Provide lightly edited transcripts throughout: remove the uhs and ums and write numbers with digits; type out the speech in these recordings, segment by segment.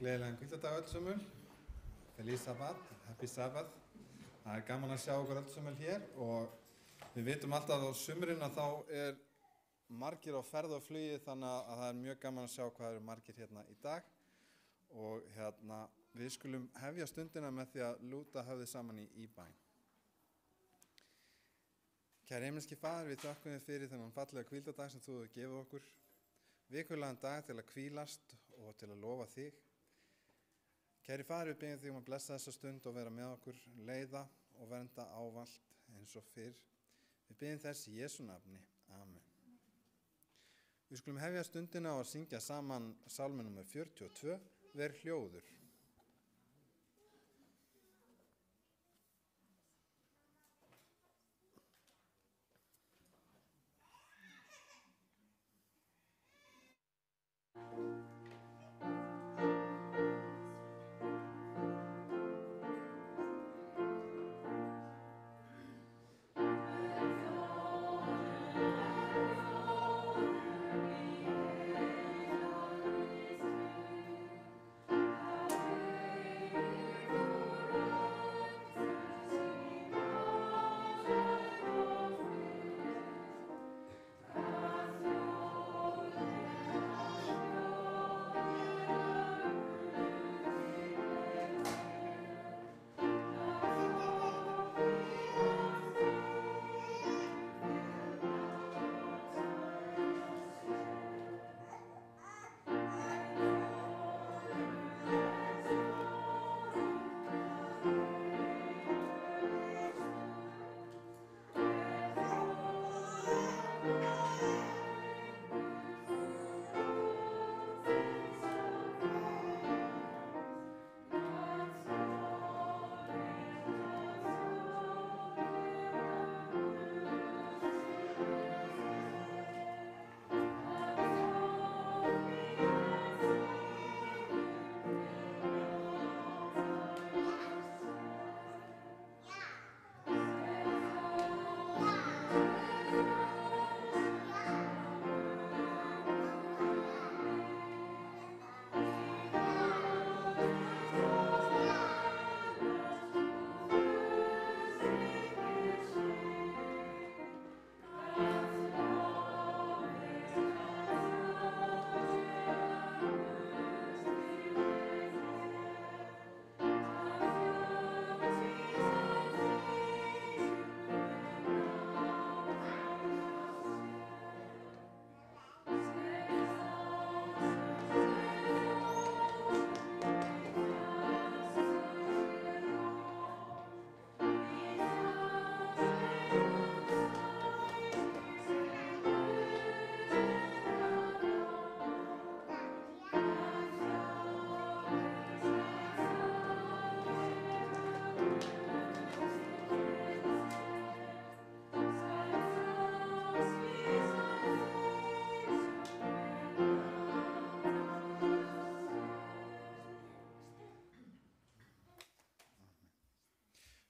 Gleðilegan hvíldardag öllsömmul. Feliz Sabbath, Happy Sabbath. Það gaman að sjá okkur öllsömmul hér og við vitum alltaf á sumrin að þá margir á ferð og flugi þannig að það mjög gaman að sjá hvað eru margir hérna í dag. Og við skulum hefja stundina með því að lúta höfði saman í bæn. Kæri himneski Faðir, við þökkum þér fyrir þennan fallega hvíldardag sem þú hefur gefið okkur. Vikulegan dag til að hvílast og til að lofa þig. Kæri Faðir, við byggjum þig að blessa þessa stund og vera með okkur, leiða og vernda ávallt eins og fyrr. Við byggjum þess í Jesú nafni. Amen. Við skulum hefja stundina og syngja saman sálmi númer 42, Ver hljóður.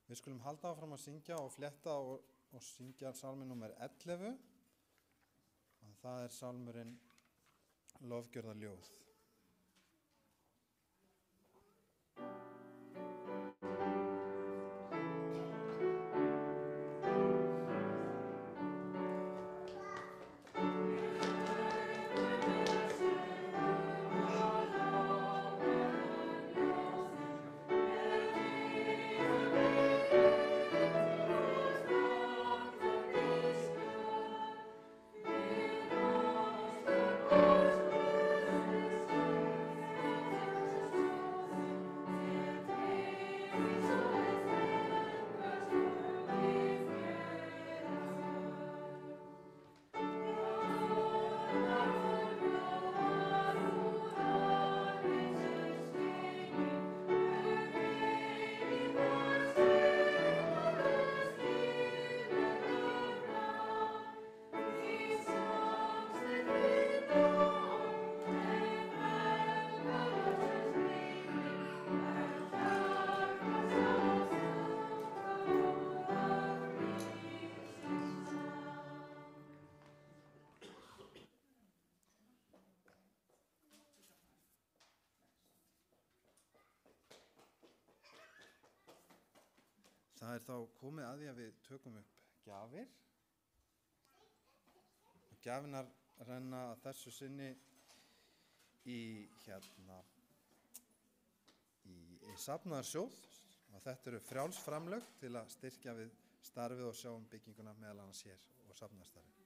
Við skulum halda áfram að syngja og fletta og syngja sálmi númer 11 og það sálmurinn Lofgjörðarljóð. er þá komið að því að við tökum upp gjafir. Gjafinar renna að þessu sinni í safnaðarsjóð og þetta eru frjáls framlög til að styrkja við starfið og sjá bygginguna meðal annars hér og safnaðarstarfið.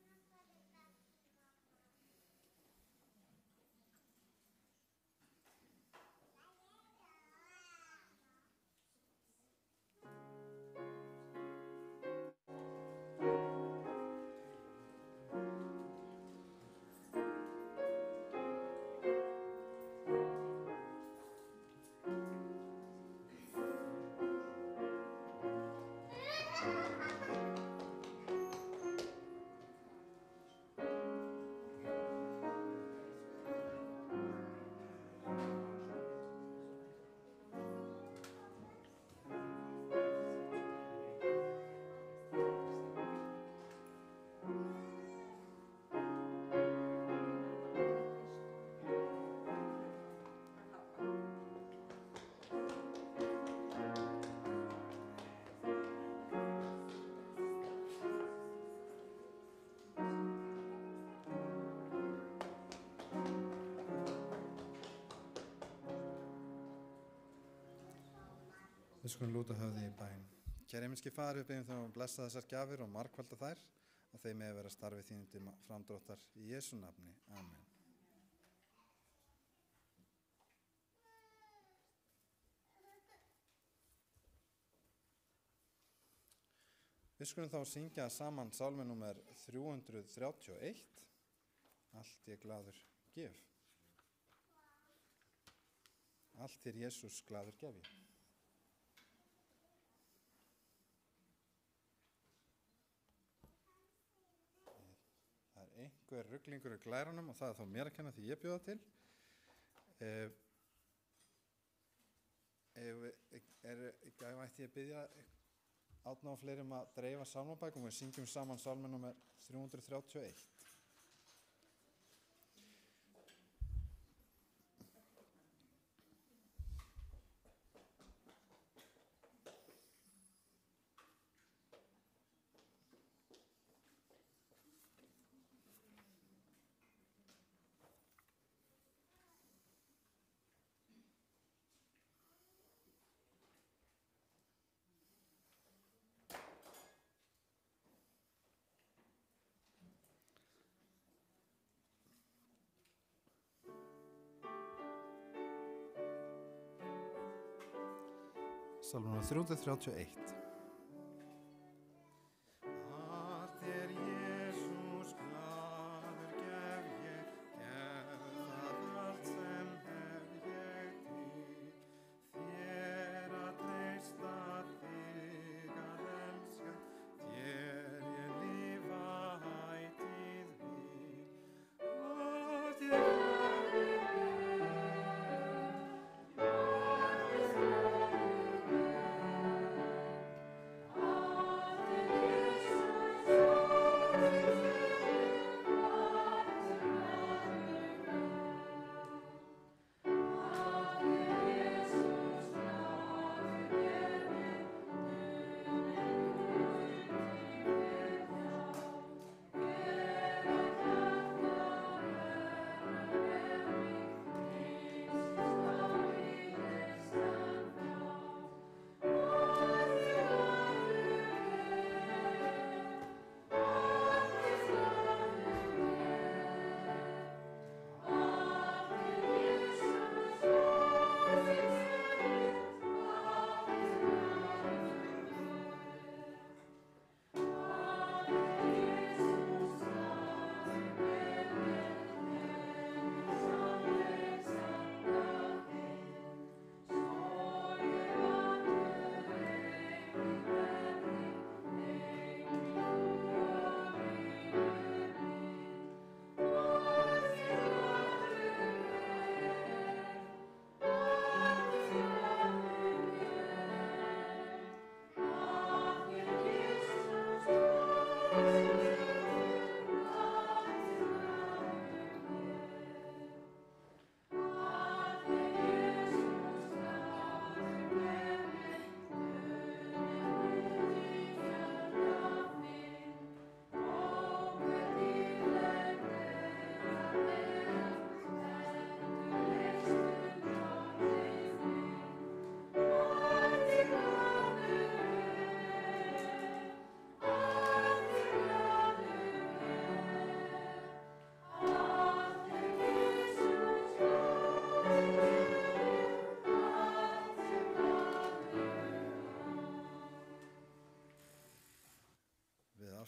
Við skulum lúta höfði í bæn. Kæri himneski Faðir, við byggjum þá að blessa þessar gjafir og margfalda þær, að þeim megi vera starfi þínu til framdráttar í Jesú nafni. Amen. Við skulum þá syngja saman sálmi númer 331, Allt ég glaður gef. Allt þér Jesús glaður gefi. Einhver ruglingur í glæranum og það er þá mér að kenna því ég bjóða til. Ætti ég að biðja Árna og fleiri að dreifa sálmabækum og við syngjum saman sálmi númer 331. Sálmi númer 331.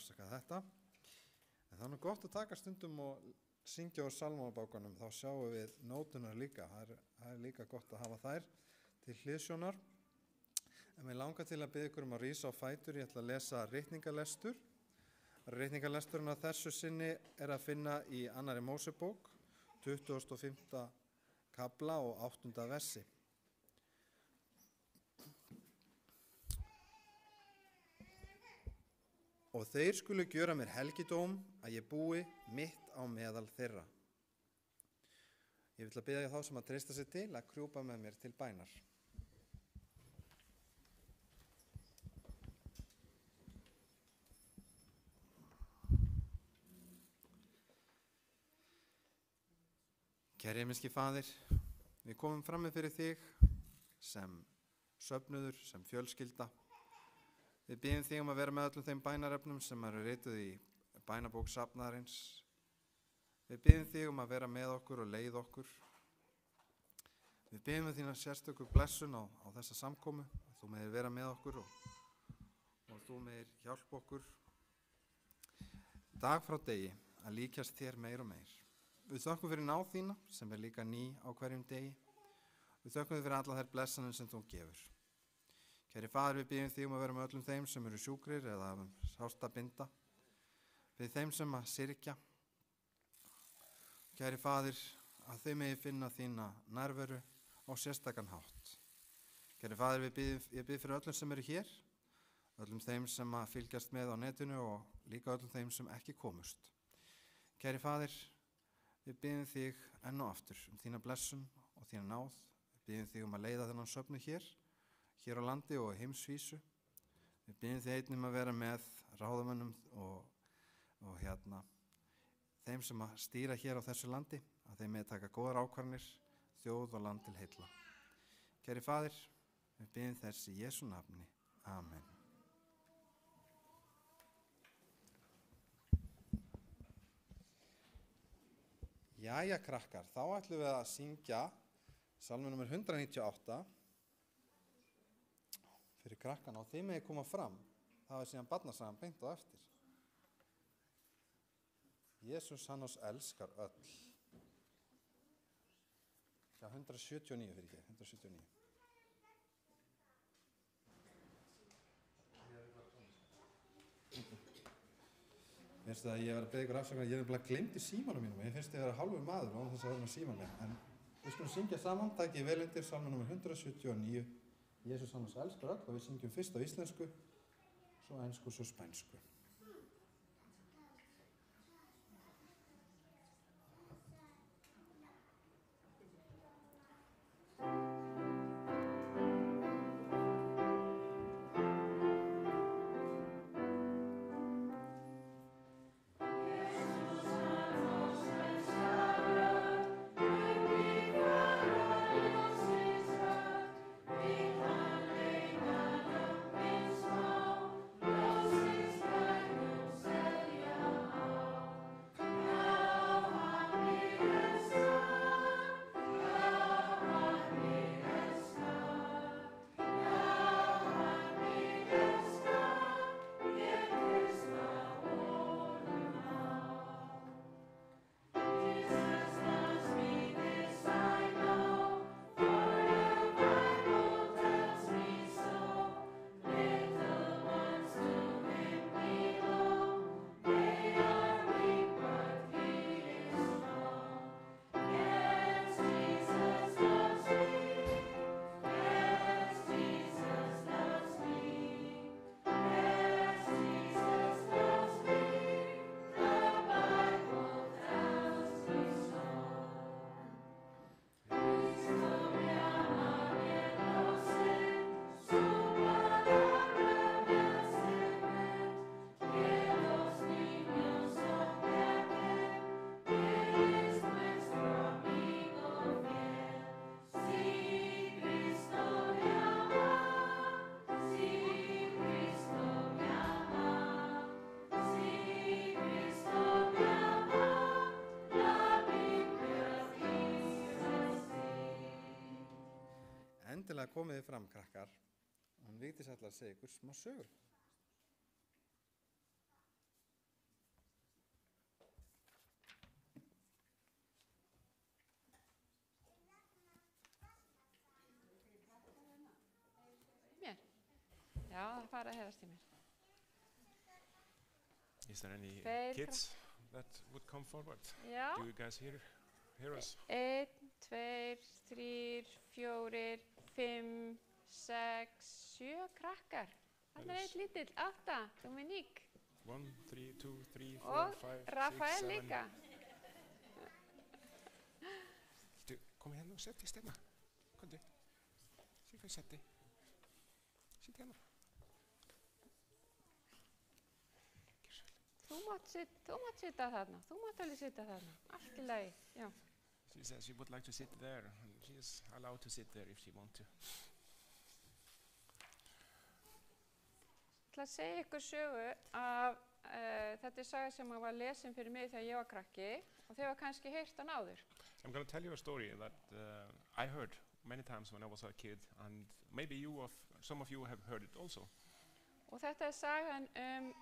afsaka þetta. En það er nú gott að taka stundum og syngja úr salmabókunum, þá sjáum við nótunar líka. Það er líka gott að hafa þær til hliðsjónar. En mig langar til að biðja ykkur að rísa á fætur. Ég ætla að lesa ritningalestur. Ritningalesturinn að þessu sinni er að finna í 2. Mósebók, 25. kafla og 8. versi. Og þeir skulu gjöra mér helgidóm að ég búi mitt á meðal þeirra. Ég vil að biðja þá sem að treysta sig til að krjúpa með mér til bænar. Kæri himneski Faðir, við komum frammi fyrir þig sem söfnuður, sem fjölskylda. Við biðjum þig að vera með öllum þeim bænarefnum sem eru rituð í bænabók safnaðarins. Við biðjum þig að vera með okkur og leið okkur. Við biðjum þína sérstöku blessun á þessa samkomu, að þú megir vera með okkur og þú megir hjálpa okkur dag frá degi að líkjast þér meir og meir. Við þökkum fyrir náð þína sem er líka ný á hverjum degi. Við þökkum fyrir alla þær blessanir sem þú gefur. Kæri Faðir, við biðjum þig að vera með öllum þeim sem eru sjúkrir eða sárt að binda. Við þeim sem að syrgja. Kæri Faðir, að þau megi finna þína nærveru á sérstakan hátt. Kæri Faðir, ég bið fyrir öllum sem eru hér, öllum þeim sem að fylgjast með á netinu og líka öllum þeim sem ekki komust. Kæri Faðir, við biðjum þig enn og aftur þína blessun og þína náð. Við biðjum þig að leiða þennan söfnu hér á landi og heimsvísu. Við biðjum þig einnig að vera með ráðamönnum og þeim sem að stýra hér á þessu landi, að þeim með taka góðar ákvarðanir, þjóð og land til heilla. Kæri Faðir, við biðjum þess í Jesú nafni. Amen. Jæja krakkar, þá ætlum við að syngja salmi nr. 198 fyrir krakkana og þeim megi koma fram. Það er síðan barnasagan beint á eftir. Jesús hann oss elskar öll. Já, 179 fyrir ekki, 179. Finnst það að ég var að beða ykkur afsökunar, ég hef bara glemt í símanum mínum. Ég finnst ég að vera hálfur maður án þess að vera með síman minn. En við skulum syngja saman, takið vel undir salmi nr. 179. Jesús hann oss elskar öll og við syngjum fyrst á íslensku, svo ensku, svo spænsku. Endilega komið þið fram, krakkar. Hún Vigdís ætlar að segja ykkur smá sögur. Já, það fara að heyrast í mér. Is there any Tveir kids that would come forward? Já. Do you guys hear us? 1, 2, 3, 4, 5, 6, 7 krakkar. Þarna er einn lítill, 8, Dominique. 1, 3, 2, 3, 4, Og 5, 6, Rafael 7. líka. Kom hérna og sett þig, Steina. Komdu. Sér hvað sett þig. Sitt hérna. Þú mátt sitja þarna. Þú mátt alveg sitja þarna. Allt í lagi. Já. She says she would like to sit there, and she is allowed to sit there if she wants to. Ég ætla að segja ykkur sögu af, þetta er saga sem var lesin fyrir mig þegar ég var krakki og þau var kannski heyrt hann áður. I'm going to tell you a story that I heard many times when I was a kid, and maybe some of you have heard it also. Og þetta er sagan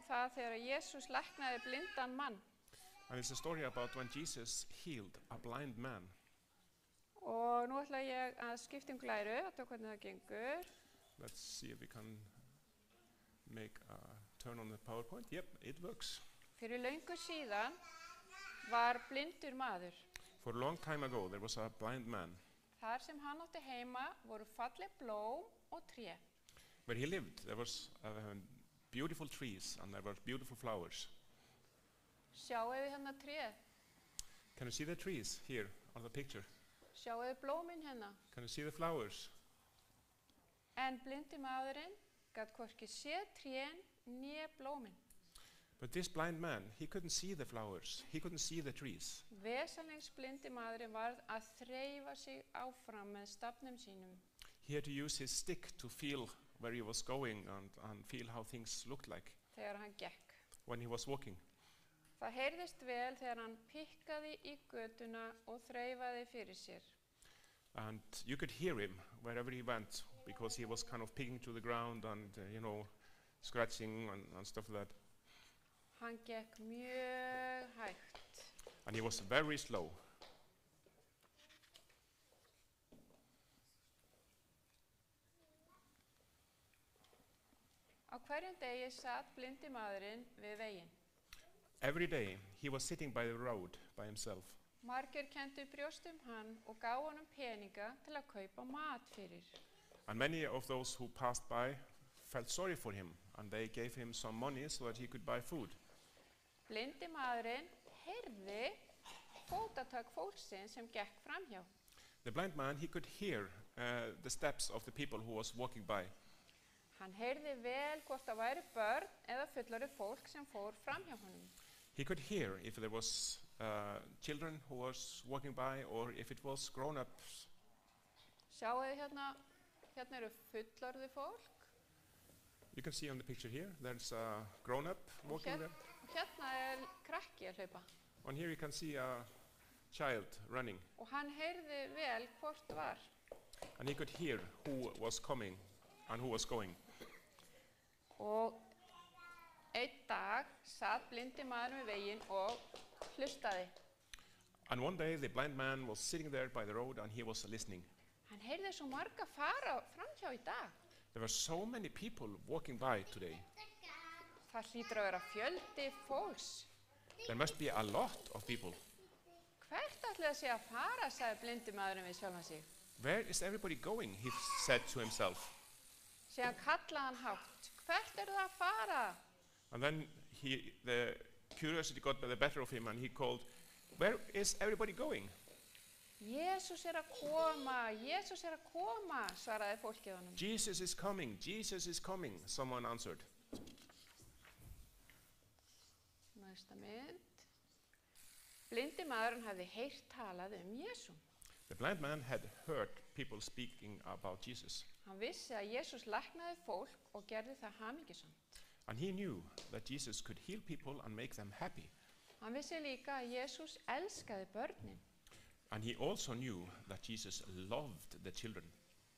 það þegar Jesús læknaði blindan mann. And it's a story about when Jesus healed a blind man. Og nú ætla ég að skipta glæru, að tók hvernig það gengur. Let's see if we can make a turn on the PowerPoint. Yep, it works. Fyrir löngu síðan var blindur maður. For a long time ago, there was a blind man. Þar sem hann átti heima voru falleg blóm og tré. Where he lived, there was beautiful trees and there were beautiful flowers. Sjáu við hérna tréð. Can you see the trees here on the picture? Sjáu við blómin hérna. Can you see the flowers? En blindi maðurinn gat hvorki séð trén né blómin. But this blind man, he couldn't see the flowers. He couldn't see the trees. Vesalings blindi maðurinn varð að þreifa sig áfram með stafnum sínum. He had to use his stick to feel where he was going and feel how things looked like Þegar hann gekk. when he was walking. Það heyrðist vel þegar hann pikkaði í götuna og þreifaði fyrir sér. And you could hear him wherever he went because he was kind of picking to the ground and, scratching and stuff like that. Hann gekk mjög hægt. And he was very slow. Á hverjum degi satt blindi maðurinn við veginn. Every day he was sitting by the road by himself. Margir kenndu brjóstum hann og gáfu honum peninga til að kaupa mat fyrir. And many of those who passed by felt sorry for him and they gave him some money so that he could buy food. Blindi maðurinn heyrði fótatak fólksins sem gekk framhjá. The blind man, he could hear the steps of the people who was walking by. Hann heyrði vel hvort það væri börn eða fullorðið fólk sem fór framhjá honum. He could hear if there was children who was walking by or if it was grown-ups. Sjáu þið hérna eru fullorðið fólk. You can see on the picture here, there's a grown-up walking there. Og hérna krakki að hlaupa. And here you can see a child running. Og hann heyrði vel hvort var. And he could hear who was coming and who was going. Og einn dag satt blindi maður við veginn og hlustaði. And one day the blind man was sitting there by the road and he was listening. Hann heyrði svo marga fara framhjá í dag. There were so many people walking by today. Það hlýtur að vera fjöldi fólks. There must be a lot of people. Hvert ætli það sé að fara, sagði blindi maðurinn við sjálfan sig. Where is everybody going? He said to himself. Síðan kallaði hann hátt. Hvert það að fara? And then the curiosity got the better of him and he called, where is everybody going? Jesús að koma, Jesús að koma, svaraði fólkið honum. Jesus is coming, someone answered. Næsta mynd. Blindi maðurinn hafði heyrt talað Jesú. The blind man had heard people speaking about Jesus. Hann vissi að Jesús læknaði fólk og gerði það hamingjusamt. And he knew that Jesus could heal people and make them happy. Hann vissi líka að Jesús elskaði börnin. And he also knew that Jesus loved the children.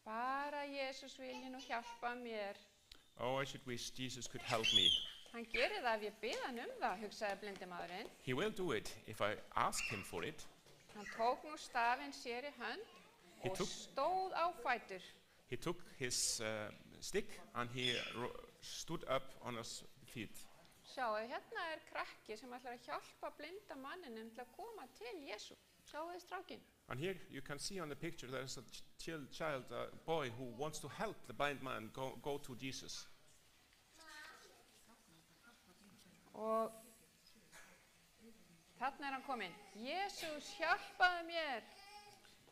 Bara Jesús vilji nú hjálpa mér. Oh, I should wish Jesus could help me. Hann gerir það ef ég bið hann það, hugsaði blindi maðurinn. He will do it if I ask him for it. Hann tók nú stafinn sér í hönd og stóð á fætur. He took his stick and he stood up on his feet. Sjáu, hérna er krakki sem ætlar að hjálpa blinda manninum til að koma til Jésu. Sjáu þið strákin. And here you can see on the picture there's a child, a boy who wants to help the blind man go to Jesus. Og þarna er hann kominn. Jésús, hjálpaðu mér.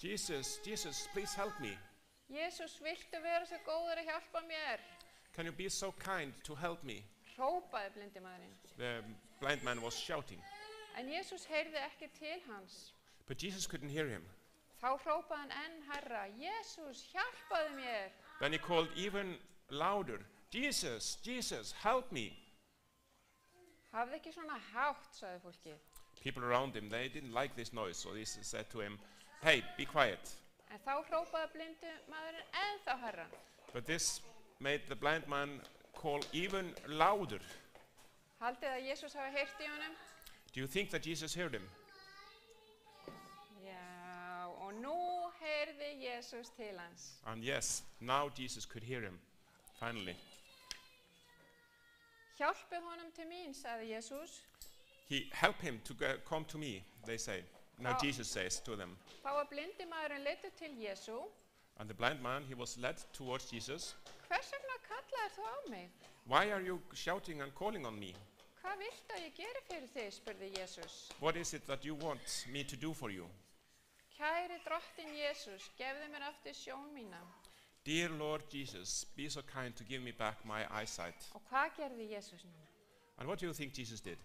Jesus, please help me. Jésús, viltu vera svo góður að hjálpa mér? Can you be so kind to help me? Hrópaði blindi maðurinn. The blind man was shouting, En Jésús heyrði ekki til hans. but Jesus couldn't hear him. Þá hrópaði hann enn hærra. Jésús, hjálpaðu mér. Then he called even louder, Jesus, help me. Hafði ekki svona hátt, sagði fólkið. People around him, they didn't like this noise, so they said to him, hey, be quiet. En þá hrópaði blindi maðurinn ennþá hærra. But this made the blind man call even louder. Haldið að Jésús hafi heyrt í honum? Do you think that Jesus heard him? Já, og nú heyrði Jésús til hans. And yes, now Jesus could hear him, finally. Hjálpið honum til mín, sagði Jésús. Help him to come to me, they say. Now Oh. Jesus says to them. Þá var blindi maðurinn leiddur til Jesú. And the blind man, he was led towards Jesus. Hvers vegna kallaðir þú á mig? Why are you shouting and calling on me? Hvað viltu að ég geri fyrir þig, spurði Jésús. What is it that you want me to do for you? Kæri drottin Jésús, gefðu mér aftur sjón mína. Dear Lord Jesus, be so kind to give me back my eyesight. Og hvað gerði Jésús núna? And what do you think Jesus did?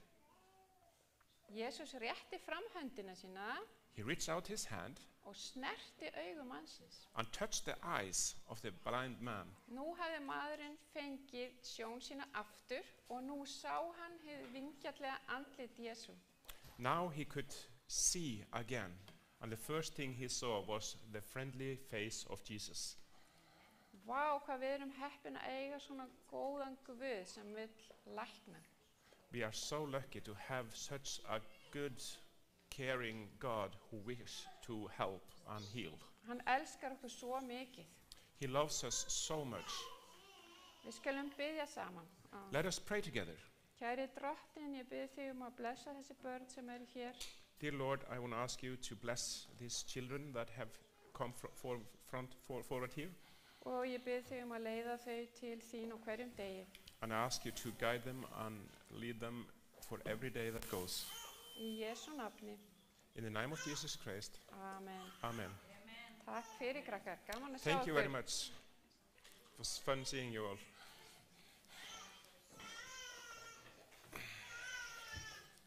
Jésús rétti fram höndina sína He reached out his hand og snerti augum mannsins. and touched the eyes of the blind man. Nú hafði maðurinn fengið sjón sína aftur og nú sá hann hið vingjarlega andlit Jesú. Now he could see again. And the first thing he saw was the friendly face of Jesus. Vá, hvað við erum heppin að eiga svona góðan Guð sem vill lækna. We are so lucky to have such a good, caring God who wishes to help and heal. Hann elskar okkur svo mikið. He loves us so much. Við skulum biðja saman. Let us pray together. Kæri drottin, ég bið þig að blessa þessi börn sem eru hér. Dear Lord, I want to ask you to bless these children that have come forward here. Og ég bið þig að leiða þau til þín á hverjum degi. And I ask you to guide them and lead them for every day that goes. Í Jesú nafni. In the name of Jesus Christ. Amen. Amen. Takk fyrir krakkar. Gaman að sjá Thank you very ykkur. much. It was fun seeing you all.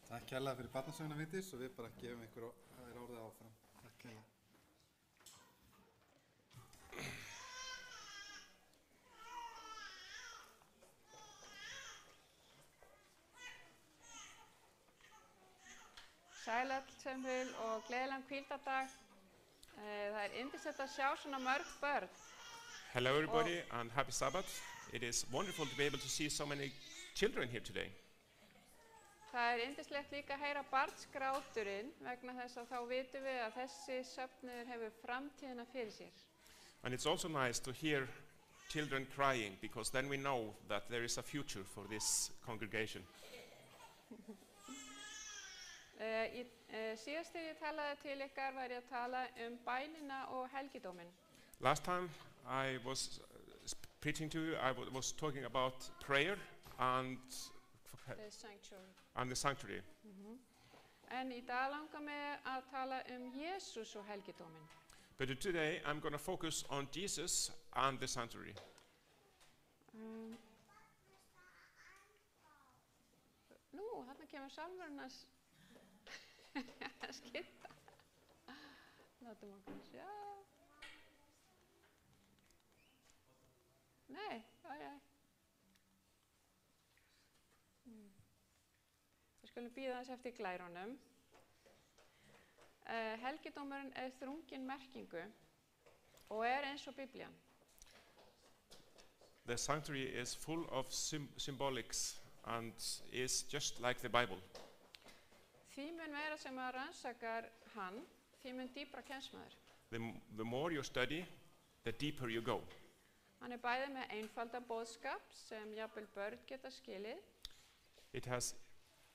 Takk kærlega fyrir barnasöguna Vigdís og við bara gefum ykkur orðið áfram. Takk kærlega. Sæl öll sem vil og gleðilegan hvíldardag. Það yndislegt að sjá svona mörg börn. Hello everybody and happy Sabbath. It is wonderful to be able to see so many children here today. Það yndislegt líka að heyra barnsgráturinn vegna þess að þá vitum við að þessi söfnuður hefur framtíðina fyrir sér. And it's also nice to hear children crying because then we know that there is a future for this congregation. Síðast þegar ég talaði til ykkar var ég að tala bænina og helgidóminn. Last time I was preaching to you, I was talking about prayer and The sanctuary. the sanctuary. En í dag langar mig að tala Jesús og helgidóminn. But today I'm going to focus on Jesus and the sanctuary. Nú, þarna kemur salmurinn að skipta. Látum okkur sjá. Nei, Við skulum bíða þess eftir glærunum. Helgidómurinn er þrungin merkingu og er eins og Biblían. The sanctuary is full of symbolics and is just like the Bible. Því mun vera sem að rannsakar hann, því mun dýpra kemst maður. The more you study, the deeper you go. Hann bæði með einfaldan boðskap sem jafnvel börn geta skilið It has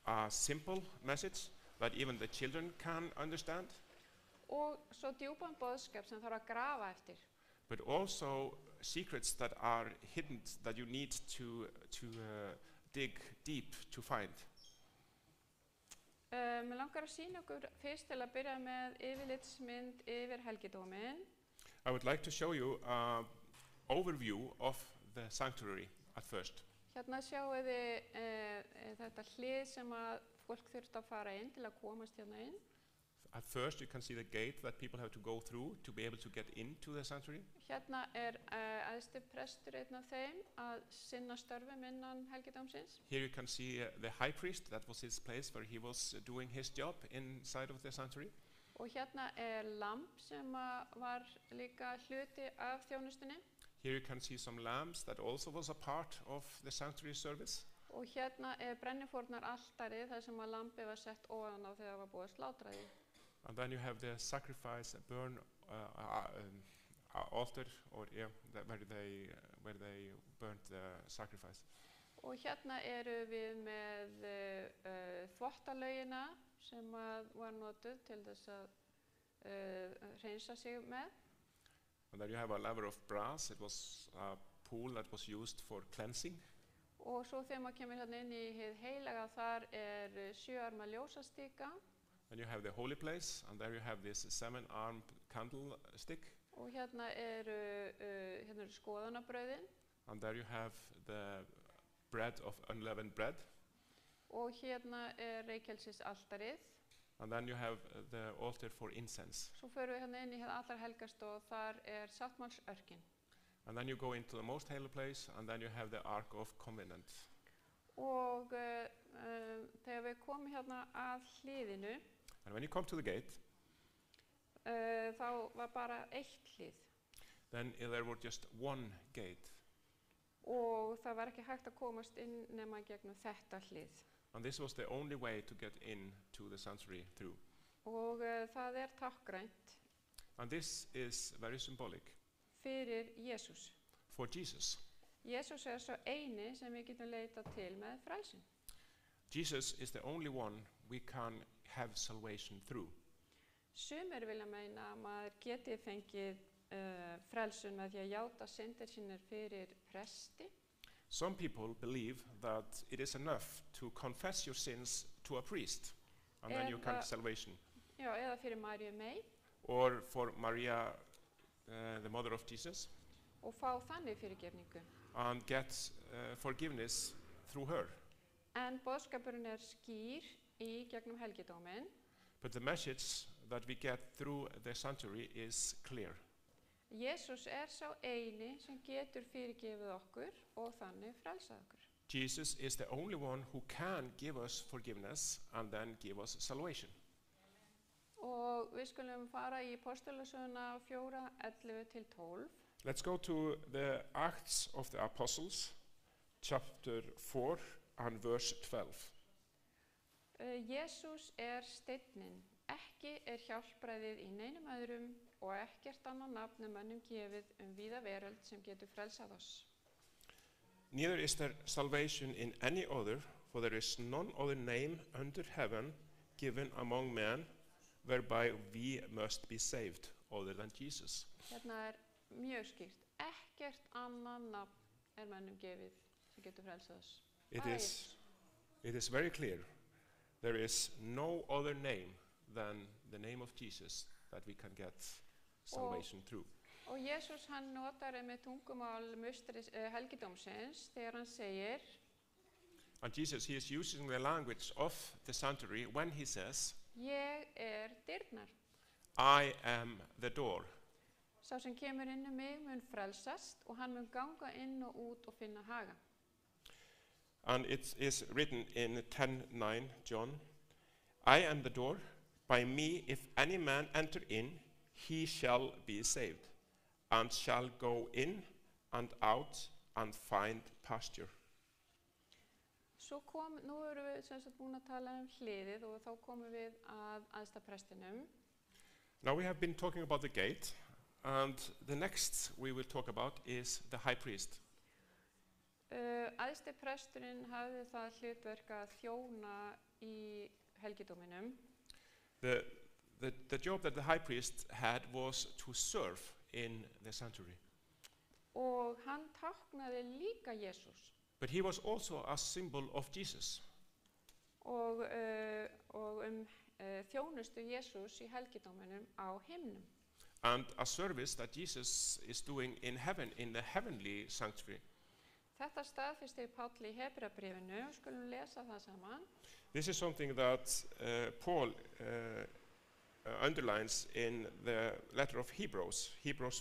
a simple message that even the children can understand, og svo djúpan boðskap sem þarf að grafa eftir. but also secrets that are hidden that you need to dig deep to find. Mér langar að sýna okkur fyrst til að byrja með yfirlitsmynd yfir helgidóminn. I would like to show you an overview of the sanctuary at first. Hérna sjáu þið þetta hlið sem að fólk þurft að fara inn til að komast hérna inn. At first you can see the gate that people have to go through to be able to get into the sanctuary. Hérna æðsti prestur einn af þeim að sinna störfum innan helgidómsins. Here you can see the high priest, that was his place where he was doing his job inside of the sanctuary. Og hérna lamb sem var líka hluti af þjónustunni. Here you can see some lambs that also was a part of the sanctuary service. Og hérna brennifórnar altarið þar sem að lambið var sett ofan á þegar það var búið að slátra því. And then you have the sacrifice burn altar, or where they burnt the sacrifice. Og hérna við með þvottalaugina sem var notuð til þess að hreinsa sig með. And then you have a laver of brass. It was a pool that was used for cleansing. Og svo þegar maður kemur hérna inn í hið heilaga, þar 7-arma ljósastika. And you have the holy place, and there you have this 7-armed candlestick. Og hérna eru skoðanabrauðin. And there you have the bread of unleavened bread. Og hérna reykjelsisaltarið. And then you have the altar for incense. Svo förum við hérna inn í allar helgast og þar sáttmálsörkin. And then you go into the most holy place, and then you have the Ark of Covenant. Og þegar við komum hérna að hliðinu, And when you come to the gate, þá var bara eitt hlið. then there were just one gate. Og það var ekki hægt að komast inn nema gegnum þetta hlið. And this was the only way to get in to the sanctuary through. Og það táknrænt And this is very symbolic fyrir Jesús. for Jesus. Jesús svo eini sem við getum leitað til með frelsin. Jesus is the only one we can have salvation through. Sumir vilja meina að maður geti fengið frelsun með því að játa syndir sínar fyrir presti. Some people believe that it is enough to confess your sins to a priest, and then you can get salvation. Já, eða fyrir Maríu mey. Or for Maria, the mother of Jesus, Og fá þannig fyrirgefningu. and get forgiveness through her. En boðskapurinn skýr í gegnum helgidóminn. But the message that we get through the sanctuary is clear. Jesús sá eini sem getur fyrirgefið okkur og þannig frelsað okkur. Jesus is the only one who can give us forgiveness and then give us salvation. Og við skulum fara í Postulasöguna 4:11-12. Let's go to the Acts of the Apostles, chapter 4 and verse 12. Jesús steinninn, ekki hjálpræðið í neinum öðrum og ekkert annað nafn mönnum gefið víða veröld sem getur frelsað oss. Neither is there salvation in any other, for there is none other name under heaven given among men whereby we must be saved other than Jesus. Hérna mjög skýrt, ekkert annað nafn mönnum gefið sem getur frelsað oss. It is very clear. There is no other name than the name of Jesus that we can get salvation through. Og Jesús notar með tungumál mustris helgidómsins þegar hann segir. And Jesus, he is using the language of the sanctuary when he says, Ég dyrnar. I am the door. Sá sem kemur inn mig mun frelsast og hann mun ganga inn og út og finna haga. And it is written in 10:9 John, I am the door. By me, if any man enter in, he shall be saved, and shall go in and out and find pasture. Svo nú erum við sem sagt búin að tala hliðið og þá komum við að æðsta prestinum. Now we have been talking about the gate, And the next we will talk about is the high priest. Æðsti presturinn hafði það hlutverk að þjóna í helgidóminum. The job that the high priest had was to serve in the sanctuary. Og hann táknaði líka Jesús. But he was also a symbol of Jesus. Og þjónustu Jesús í helgidóminum á himnum. And a service that Jesus is doing in heaven, in the heavenly sanctuary. Þetta staðfestir Páll í Hebreabréfinu, skulum lesa það saman. This is something that Paul underlines in the letter of Hebrews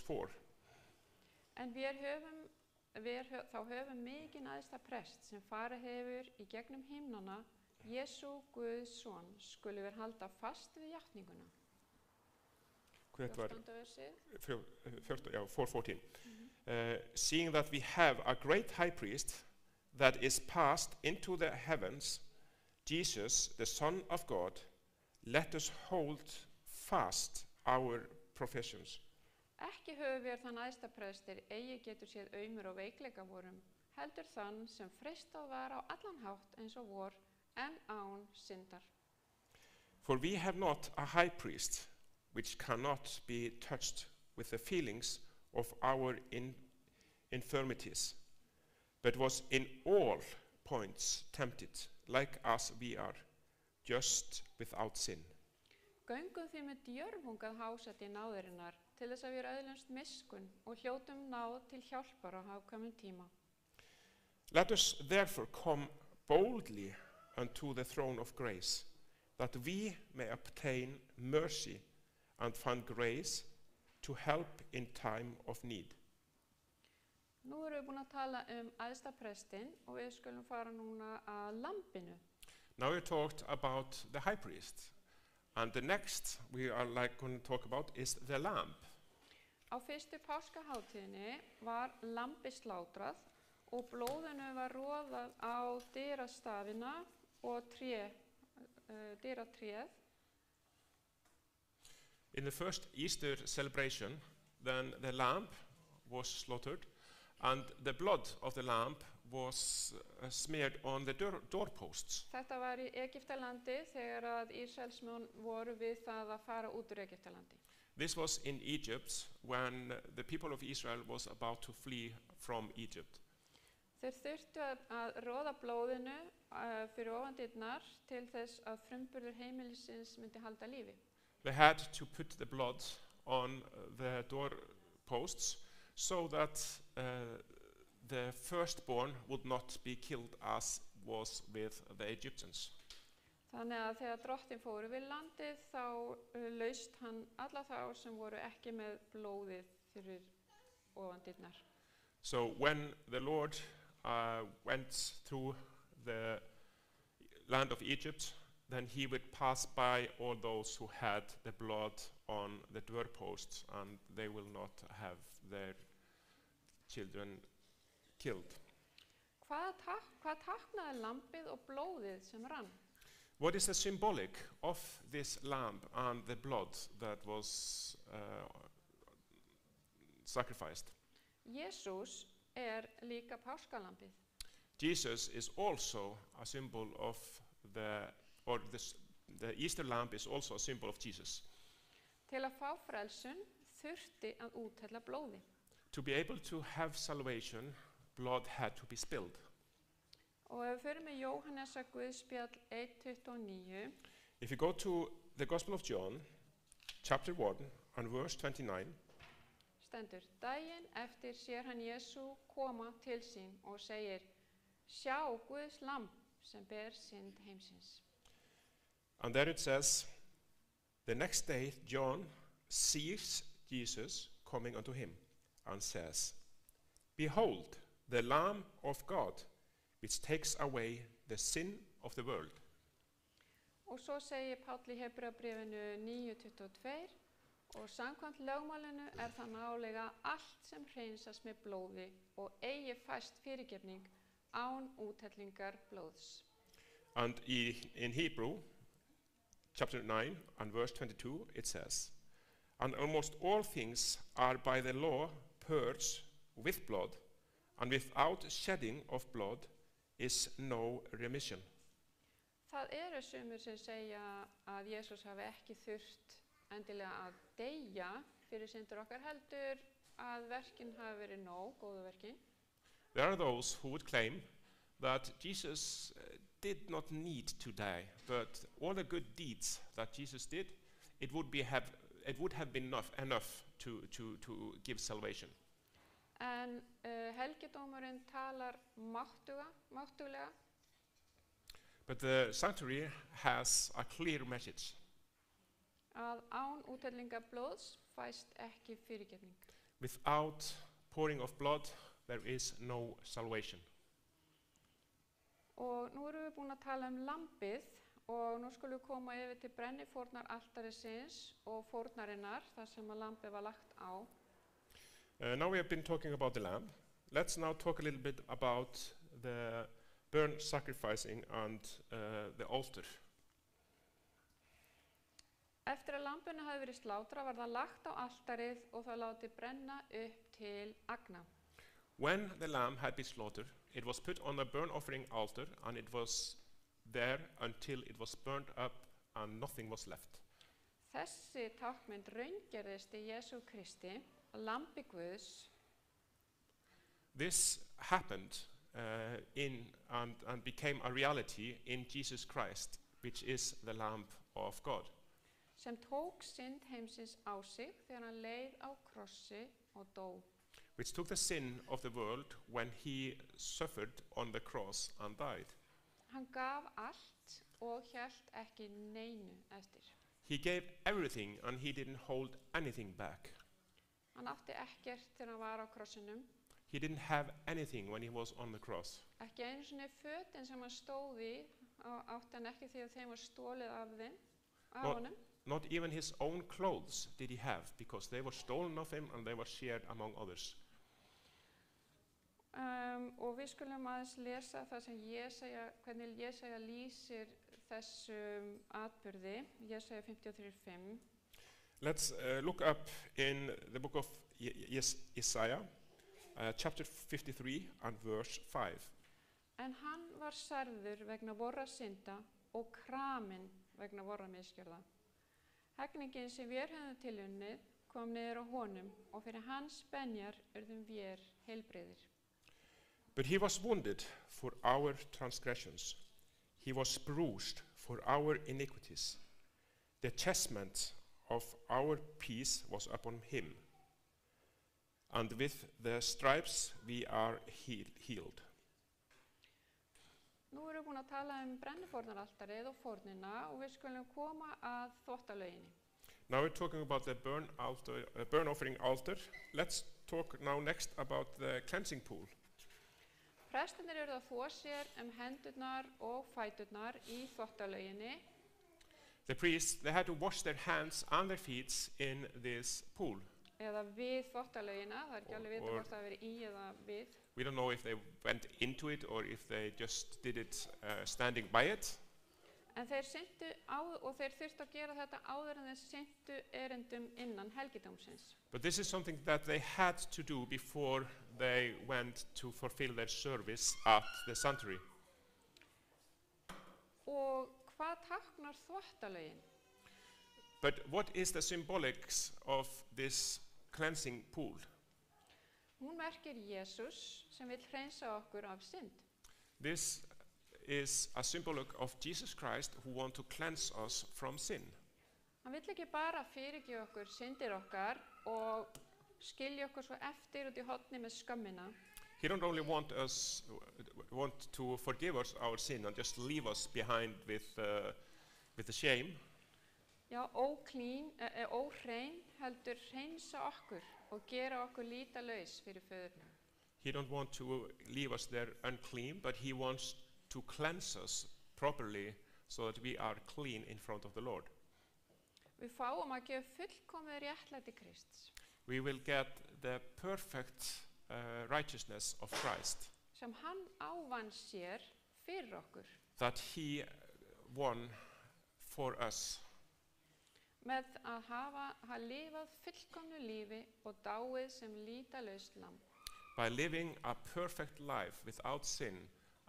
4. En þá höfum mikinn æðsta prest sem farið hefur í gegnum himnana, Jesú Guðs son, skuli við halda fast við játninguna. 14. versið. 4:14. Seeing that we have a great high priest that is passed into the heavens, Jesus, the Son of God, let us hold fast our professions. Ekki höfum við þann æðsta prestir eigi getur séð aumur og veikleika vorum, heldur þann sem freistað var á allan hátt eins og vor, en án syndar. For we have not a high priest which cannot be touched with the feelings of our infirmities, but was in all points tempted, like as we are, just without sin. Göngum því með djörfung að hásæti náðurinnar, til þess að við öðlumst miskunn og hljótum náð til hjálpar á hagkvæmum tíma. Let us therefore come boldly unto the throne of grace, that we may obtain mercy and find grace to help in time of need. Nú erum við búin að tala æðsta prestinn og við skulum fara núna að lambinu. Now we talked about the high priest, and the next we are going to talk about is the lamb. Á fyrstu páskaháttíðinni var lambi slátrað og blóðinu var roðað á dyrastafina og dyratréð. In the first Easter celebration, then the lamb was slaughtered, and the blood of the lamb was smeared on the doorposts. Þetta var í Egyptalandi þegar að Ísraelsmenn voru við það að fara út úr Egyptalandi. This was in Egypt when the people of Israel was about to flee from Egypt. Þeir þurftu að roða blóðinu fyrir ofan dyrnar til þess að frumburður heimilisins myndi halda lífi. They had to put the blood on the doorposts so that the firstborn would not be killed as was with the Egyptians. Þannig að þegar drottinn fór yfir landið þá laust hann alla þá sem voru ekki með blóðið fyrir ofan dyrnar. So when the Lord went through the land of Egypt, then he would pass by all those who had the blood on the doorposts, and they will not have their children killed. Hvað táknaði lambið og blóðið sem rann? What is the symbolic of this lamb and the blood that was sacrificed? Jesús líka páskalambið. Jesus is also a symbol of the Easter lamb is also a symbol of Jesus. Til að fá frelsun þurfti að úthella blóði. To be able to have salvation, blood had to be spilled. Og ef við förum með Jóhannesa Guðspjall 1:29. If you go to the Gospel of John, chapter 1 and verse 29. Stendur, daginn eftir sér hann Jesú koma til sín og segir, sjá Guðs lamb sem ber synd heimsins. And there it says, the next day John sees Jesus coming unto him and says, behold, the Lamb of God, which takes away the sin of the world. Og svo segir Páll í Hebreabréfinu 9:22, og samkvæmt lögmálinu það nálega allt sem hreinsast með blóði og eigi fæst fyrirgefning án úthellingar blóðs. And in Hebrew, chapter 9 and verse 22, it says, And almost all things are by the law purged with blood, and without shedding of blood is no remission. Það eru sumir sem segja að Jesús hafi ekki þurft endilega að deyja fyrir syndir okkar, heldur að verkin hafi verið nóg, góðu verkin. There are those who would claim that Jesus did not need to die, but all the good deeds that Jesus did, it would have been enough to give salvation. En helgidómurinn talar máttuglega, But the sanctuary has a clear message. að án úthellinga blóðs fæst ekki fyrirgefning. Without pouring of blood, there is no salvation. Og nú erum við búin að tala lambið og nú skulum við koma yfir til brennifórnar altarisins og fórnarinnar þar sem að lambið var lagt á. Now we have been talking about the lamb. Let's now talk a little bit about the burnt sacrificing and the altar. Eftir að lambinu hafi verið slátrað var það lagt á altarið og það látið brenna upp til agna. When the lamb had been slaughtered, it was put on a burnt offering altar, and it was there until it was burnt up and nothing was left. Þessi tákmynd raungerðist í Jesú Kristi, lambi Guðs. This happened and became a reality in Jesus Christ, which is the Lamb of God. Sem tók synd heimsins á sig þegar hann leið á krossi og dó. Which took the sin of the world when he suffered on the cross and died. Hann gaf allt og hélt ekki neinu eftir. He gave everything and he didn't hold anything back. Hann átti ekkert þegar hann var á krossinum. He didn't have anything when he was on the cross. Ekki einu sinni fötin sem hann stóð í átti hann ekki því að þeim var stolið af honum. Not even his own clothes did he have, because they were stolen of him and they were shared among others. Og við skulum aðeins lesa það sem hvernig Jesaja lýsir þessum atburði, Jesaja 53:5. Let's look up in the book of Isaiah, chapter 53 and verse 5. En hann var særður vegna vorra synda og kraminn vegna vorra misgjörða. Hegningin sem vér höfðum tilunnið kom niður á honum og fyrir hans benjar urðum vér heilbrigðir. But he was wounded for our transgressions. He was bruised for our iniquities. The chastisement of our peace was upon him, and with the stripes we are healed. Nú erum við búin að tala brennifórnaraltarið og fórnina og við skulum koma að þvottalauginni. Now we're talking about the burnt offering altar. Let's talk now next about the cleansing pool. Prestarnir eru að þvo sér hendurnar og fæturnar í þvottalauginni. The priests, they had to wash their hands and their feet in this pool. Eða við þvottalaugina, það ekki alveg vita hvort það verið í eða við. We don't know if they went into it or if they just did it standing by it. En þeir syntu og þeir þurftu að gera þetta áður en þeir syntu erindum innan helgidómsins. But this is something that they had to do before they went to fulfill their service at the sanctuary. Og hvað táknar þvottalaugin? But what is the symbolics of this cleansing pool? Hún merkir Jesús sem vill hreinsa okkur af synd. This is a symbolic of Jesus Christ who want to cleanse us from sin. Hann vill ekki bara fyrirgefa okkur syndir okkar og skilja okkur svo eftir út í horni með skömmina. He don't only want to forgive us our sin and just leave us behind with the shame. Já, óhrein heldur hreinsa okkur og gera okkur lítalaus fyrir föðurnum. He don't want to leave us there unclean, but he wants to cleanse us properly so that we are clean in front of the Lord. Við fáum að gefa fullkomið réttlæti Krists. We will get the perfect righteousness of Christ. Sem hann ávann sér fyrir okkur. That he won for us. með að hafa lifað fullkomnu lífi og dáið sem lýtalaust lamb. by living a perfect life without sin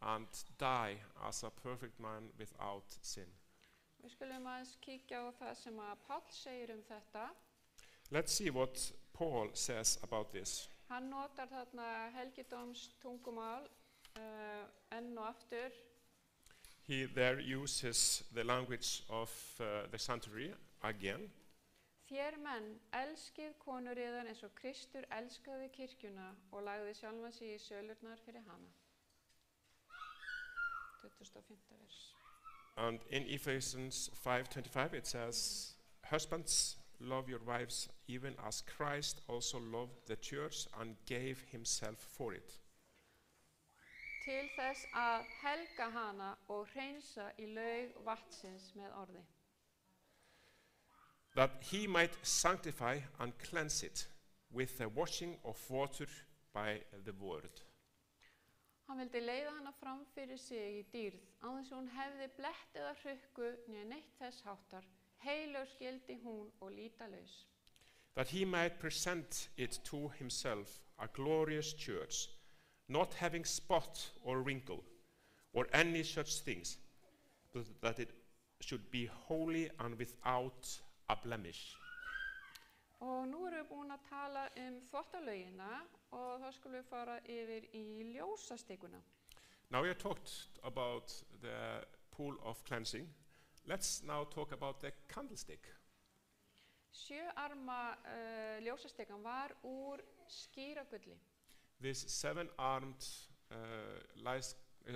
and die as a perfect man without sin. Við skulum aðeins kíkja á það sem að Páll segir þetta. Let's see what Paul says about this. Hann notar þarna helgidóms tungumál enn og aftur. He there uses the language of the sanctuary again. Þér menn, elskið konur yðar eins og Kristur elskaði kirkjuna og lagði sjálfan sig í sölurnar fyrir hana. 25. vers. And in Ephesians 5:25 it says, husbands, love your wives even as Christ also loved the church and gave himself for it. Til þess að helga hana og hreinsa í laug vatnsins með orði. That he might sanctify and cleanse it with the washing of water by the word. Hann vildi leiða hana fram fyrir sig í dýrð, án þess að hún hefði blett eða hrukku né neitt þess háttar, heilög skildi hún og lýtalaus. That he might present it to himself a glorious church, not having spot or wrinkle or any such things, but that it should be holy and without a blemish. Og nú erum við búin að tala þvottalögina og þá skulum við fara yfir í ljósastikuna. Now we have talked about the pool of cleansing. Let's now talk about the candlestick. 7-arma ljósastikan var úr skíragulli. This 7-armed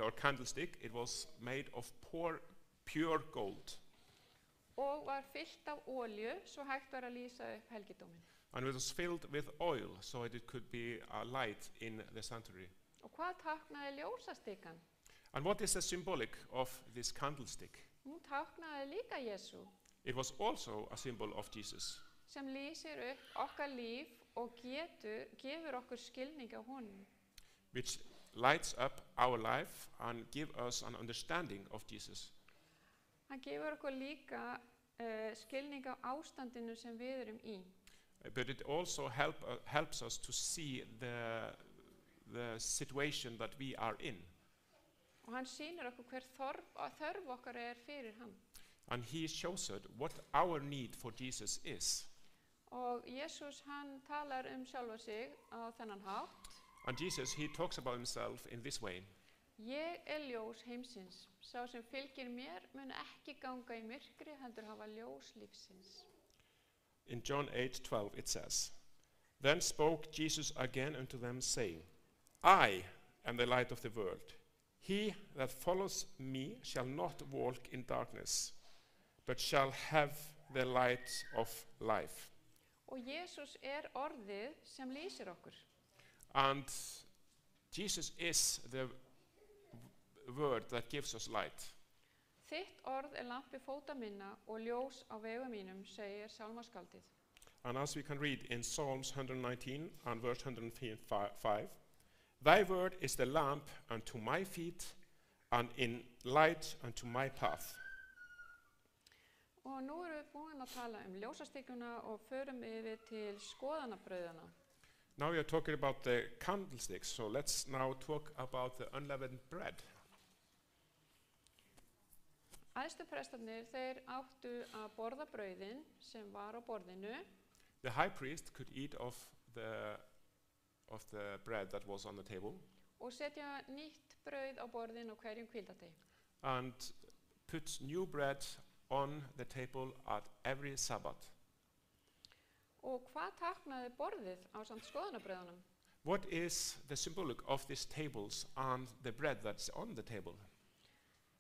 or candlestick, it was made of pure gold. Og var fyllt af olju svo hægt var að lýsa upp helgidóminn. And it was filled with oil so that it could be a light in the sanctuary. Og hvað táknaði ljósastikan? And what is the symbolic of this candlestick? Hún táknaði líka Jesú, It was also a symbol of Jesus, sem lýsir upp okkar líf og gefur okkur skilning á honum. which lights up our life and give us an understanding of Jesus. Hann gefur okkur líka skilning á ástandinu sem við erum í. But it also helps us to see the situation that we are in. Og hann sýnir okkur hver þörf okkar fyrir hann. And he shows us what our need for Jesus is. Og Jesús hann talar sjálfa sig á þennan hátt. And Jesus, he talks about himself in this way. Ég ljós heimsins. Sá sem fylgir mér mun ekki ganga í myrkri heldur hafa ljós lífsins. In John 8:12 it says, Then spoke Jesus again unto them, saying, I am the light of the world. He that follows me shall not walk in darkness, but shall have the light of life. Og Jesús orðið sem lýsir okkur. And Jesus is the word that gives us light. Þitt orð lampi fóta minna og ljós á vegum mínum, segir sálmaskáldið. And as we can read in Psalms 119 and verse 105, Thy word is the lamp unto my feet and in light unto my path. Og nú erum við búin að tala ljósastikuna og förum yfir til skoðanabrauðana. Now we are talking about the candlesticks, so let's now talk about the unleavened bread. Æðstuprestarnir, þeir áttu að borða brauðin sem var á borðinu. The high priest could eat of the bread that was on the table Og setja nýtt brauð á borðin á hverjum hvíldardegi. and put new bread on the table at every Sabbath. Og hvað táknaði borðið ásamt skoðanabrauðunum? What is the symbolic of these tables and the bread that's on the table?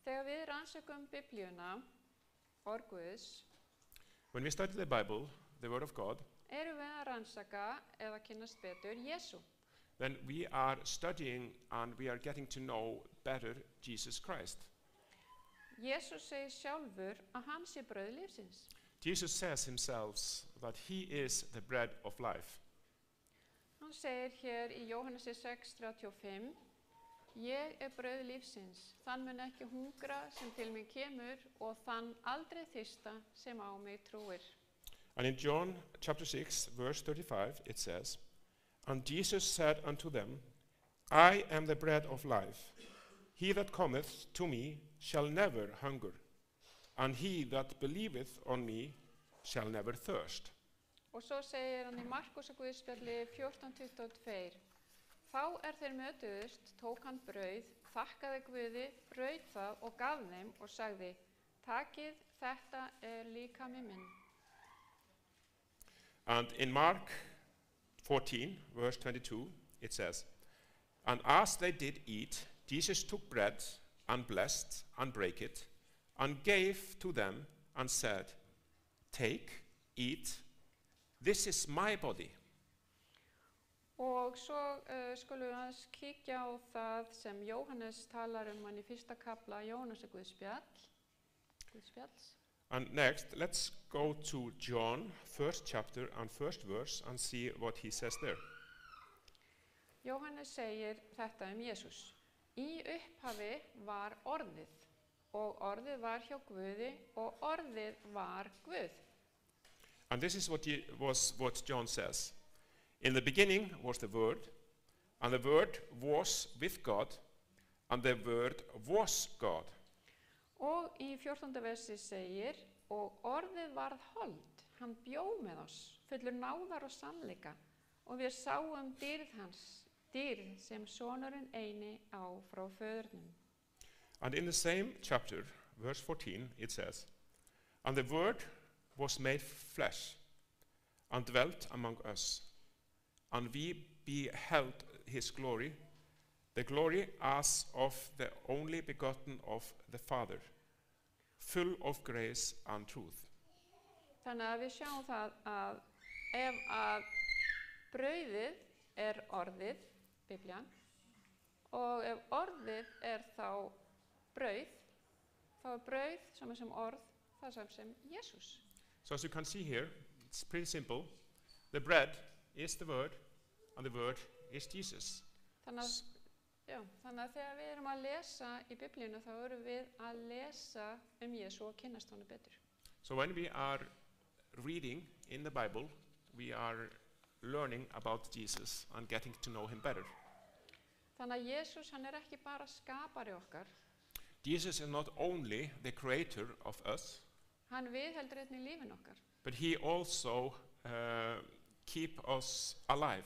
Þegar við rannsökum Biblíuna, orð Guðs, When we study the Bible, the Word of God, erum við að rannsaka eða kynnast betur Jesú. then we are studying and we are getting to know better Jesus Christ. Jesús segir sjálfur að hann sé brauð lífsins. Jesus says himself that he is the bread of life. Hann segir hér í Jóhannesi 6:35, Ég brauð lífsins, þann mun ekki hungra sem til mig kemur og þann aldrei þyrsta sem á mig trúir. And in John chapter 6, verse 35, it says, And Jesus said unto them, I am the bread of life. He that cometh to me shall never hunger, and he that believeth on me shall never thirst. Og svo segir hann í Markúsar Guðspjalli 14:22. Þá þeir mötuðust, tók hann brauð, þakkaði Guði, braut það og gaf þeim og sagði, Takið, þetta líkami minn. And in Mark 14, verse 22, it says, And as they did eat, Jesus took bread, and blessed, and brake it, and gave to them, and said, Take, eat, this is my body. Og svo skulum við aðeins kíkja á það sem Jóhannes talar hann í fyrsta kafla Jóhannesar Guðspjalls. And next, let's go to John, first chapter and first verse, and see what he says there. Jóhannes segir þetta Jesús. Í upphafi var orðið, og orðið var hjá Guði, og orðið var Guð. And this is what John says. In the beginning was the Word, and the Word was with God, and the Word was God. Og í 14. versi segir, og orðið varð hold, hann bjó með oss, fullur náðar og sannleika, og við sáum dýrð hans, dýrð sem sonurinn eini á frá föðurnum. And in the same chapter, verse 14, it says, And the Word was made flesh, and dwelt among us, and we beheld his glory, the glory as of the only begotten of the Father, full of grace and truth. Þannig að við sjáum það að ef að brauðið orðið, Biblían, og ef orðið þá brauð, þá brauð sem orð, það sem Jesús. So as you can see here, it's pretty simple. The bread is the Word, and the Word is Jesus. Þannig að þegar við erum að lesa í Biblíunu, þá erum við að lesa Jesú og kynnast honum betur. So when we are reading in the Bible, we are learning about Jesus and getting to know him better. Þannig að Jesús, hann ekki bara skapari okkar. Jesus is not only the creator of us, hann viðheldur einnig lífin okkar. but he also keep us alive.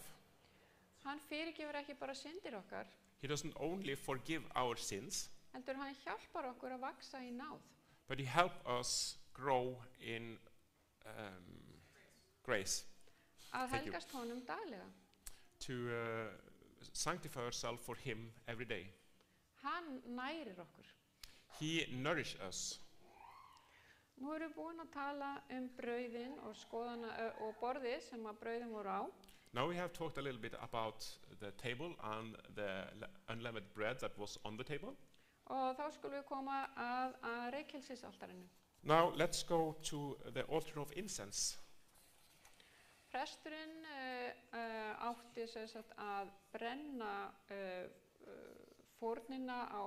Hann fyrirgefur ekki bara syndir okkar, He doesn't only forgive our sins, heldur hann hjálpar okkur að vaksa í náð. but he help us grow in grace, Að Thank you. helgast honum daglega. to sanctify ourselves for him every day. Hann nærir okkur. He nourish us. Nú erum við búin að tala brauðin og skoðana og borðið sem að brauðin voru á. Now we have talked a little bit about the table and the unleavened bread that was on the table. Og þá skulum við koma að reykelsisaltarinu. Now let's go to the altar of incense. Presturinn átti sem sagt að brenna fórnina á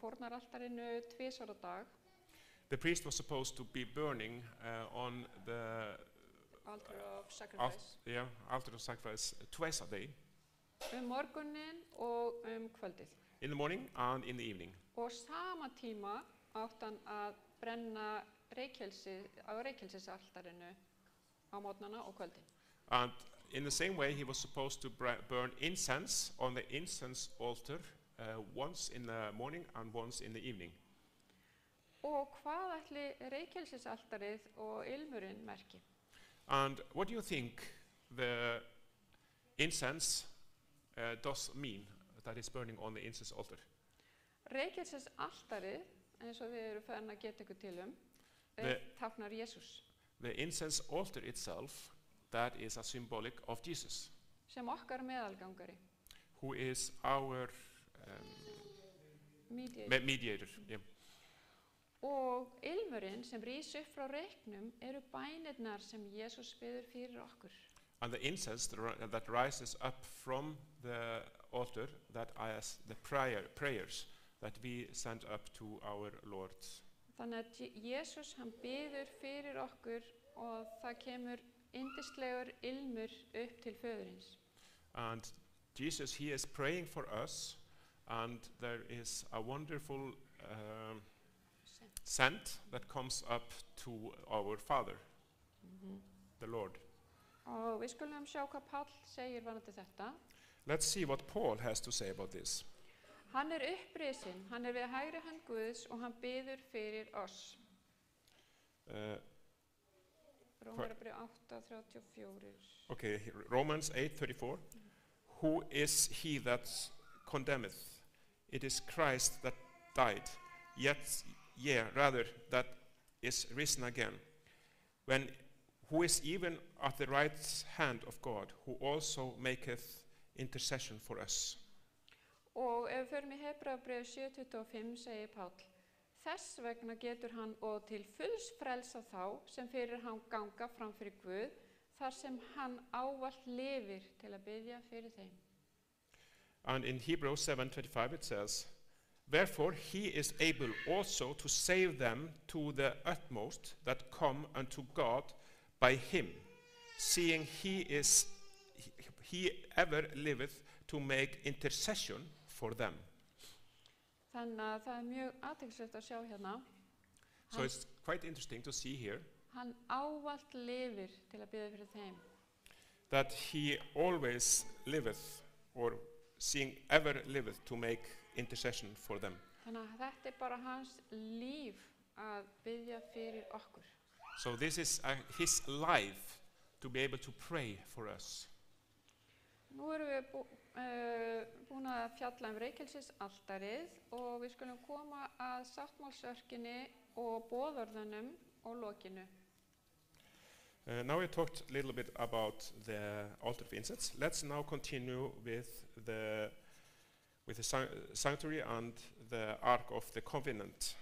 fórnaraltarinu 2 á dag. The priest was supposed to be burning on the Altar of sacrifice. altar of sacrifice twice a day, Morgunin og kvöldið. in the morning and in the evening. Og sama tíma átti hann að brenna reykelsisaltarinu á mótnana og kvöldið. And in the same way, he was supposed to burn incense on the incense altar once in the morning and once in the evening. Og hvað ætli reykelsisaltarið og ilmurinn merki? And what do you think the incense does mean that is burning on the incense altar? Reykelsisaltarið, eins og við erum farin að geta ykkur til táknar Jesús. The incense altar itself, that is a symbolic of Jesus, Sem okkar meðalgangari. who is our mediator. Yeah. Og ilmurinn sem rís upp frá reyknum eru bænirnar sem Jesús biður fyrir okkur. And the incense that rises up from the altar, that is the prayers that we send up to our Lord. Þannig að Jesús hann biður fyrir okkur og það kemur yndislegur ilmur upp til föðurins. And Jesus, he is praying for us, and there is a wonderful scent that comes up to our Father, the Lord. Og við skulum sjá hvað Páll segir varðandi þetta. Let's see what Paul has to say about this. Hann upprisinn, hann við hægri hönd Guðs og hann biður fyrir oss. Rómverjabréf 8:34. Okay, Romans 8:34. Who is he that condemneth? It is Christ that died, yet rather that is risen again. Who is even at the right hand of God, who also maketh intercession for us. Og ef við förum í Hebreabréf 7:25 segir Páll: Þess vegna getur hann og til fulls frelsa þá sem fyrir hann ganga fram fyrir Guð, þar sem hann ávallt lifir til að biðja fyrir þeim. And in Hebrews 7:25 it says, Wherefore he is able also to save them to the utmost that come unto God by him, seeing he ever liveth to make intercession for them. Þannig að það mjög athyglisvert að sjá hérna. So it's quite interesting to see here Hann ávallt lifir til að biðja fyrir þeim. that he always liveth, or seeing ever liveth, to make intercession for them. Þannig að þetta bara hans líf að biðja fyrir okkur. So this is his life to be able to pray for us. Nú erum við búin að fjalla reykelsisaltarið og við skulum koma að sáttmálsörkinni og boðorðunum og lokinu. Now we talked a little bit about the altar of incense. Let's now continue with the sanctuary and the Ark of the Covenant.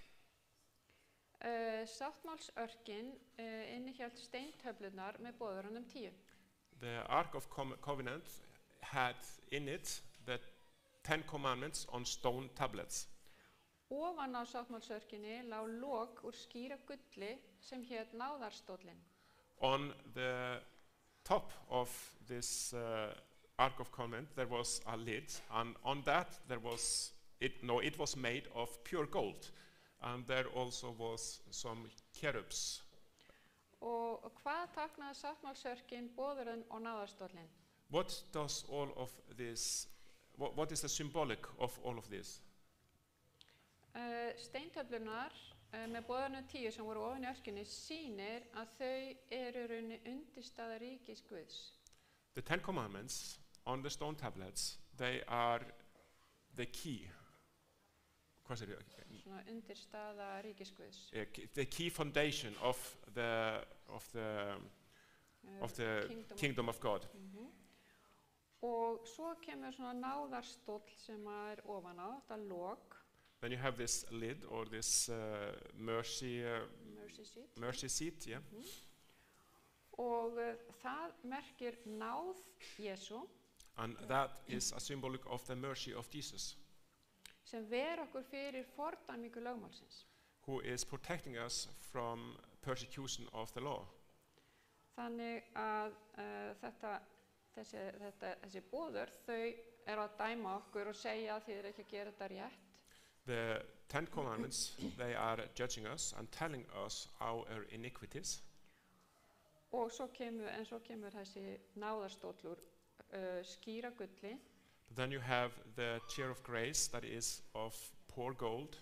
Sáttmálsörkin innihélt steintöflurnar með boðorðunum 10. The Ark of Covenant had in it the 10 commandments on stone tablets. Ofan á sáttmálsörkinni lá lok úr skíra gulli sem hét náðarstóllinn. On the top of this Ark of Covenant there was a lid, and on that there was it was made of pure gold, and there also was some cherubs. Og hvað táknaði sáttmálsörkin, boðorðin og náðarstóllinn? What does all of this? What is the symbolic of all of this? Steintöflurnar með boðorðunum 10 sem voru ofan í örkinni sýnir að þau raunni undirstaða ríkis Guðs. The 10 commandments on the stone tablets, they are the key. Hvað segir ég? Svona undirstaða ríkis Guðs. The key foundation of the kingdom of God. Og svo kemur svona náðarstóll sem ofan á, þetta lok. Then you have this lid, or this mercy seat, yeah. Og það merkir náð Jesú. And that is a symbolic of the mercy of Jesus, sem okkur fyrir fordæmingu lögmálsins. who is protecting us from persecution of the law. Þannig að þessi boðorð, þau að dæma okkur og segja að þið ekki að gera þetta rétt. The 10 commandments, they are judging us and telling us our iniquities. Og svo kemur þessi náðarstóll úr skíra gulli. Then you have the chair of grace that is of pure gold.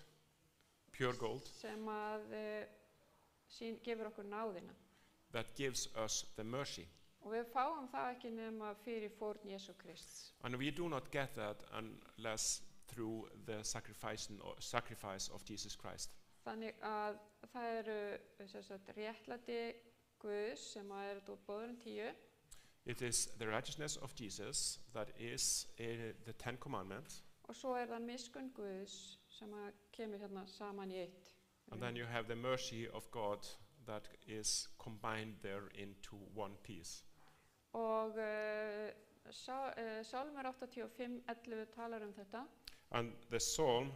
Sem gefur okkur náðina. That gives us the mercy. Og við fáum það ekki nema fyrir fórn Jesú Krists. And we do not get that unless through the sacrifice of Jesus Christ. Þannig að það réttlæti Guðs sem úr boðorðunum 10. It is the righteousness of Jesus that is in the 10 commandments. Og svo það miskunn Guðs sem kemur hérna saman í eitt. And then you have the mercy of God that is combined there into one piece. Og Sálmur 85:11 talar þetta. And the Psalm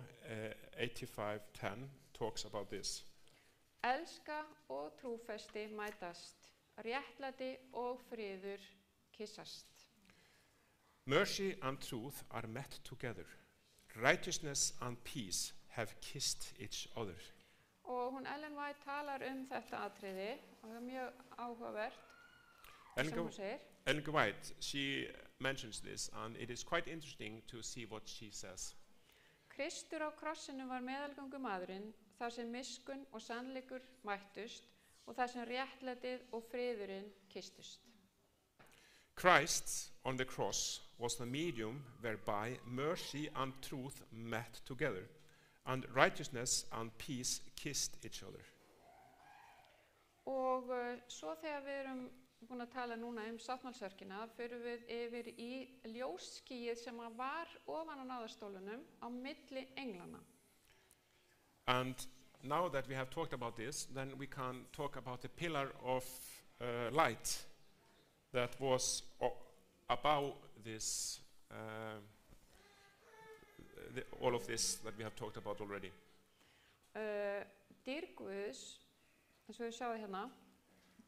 85:10 talks about this. Elska og trúfesti mætast, réttlæti og friður kyssast. Mercy and truth are met together. Righteousness and peace have kissed each other. Og hún Ellen White talar þetta atriði og það mjög áhugavert sem hún segir. Ellen G. White, she mentions this, and it is quite interesting to see what she says. Kristur á krossinu var meðalgöngu maðurinn, þar sem miskunn og sannleikur mættust og þar sem réttlætið og friðurinn kysstust. Christ on the cross was the medium whereby mercy and truth met together, and righteousness and peace kissed each other. Og svo þegar við erum búin að tala núna sáttmálsörkina, fyrir við yfir í ljósskýið sem var ofan á náðarstólunum á milli englana. And now that we have talked about this, then we can talk about the pillar of light that was above this, all of this that we have talked about already. Dýr Guðs, eins og við sjáum hérna,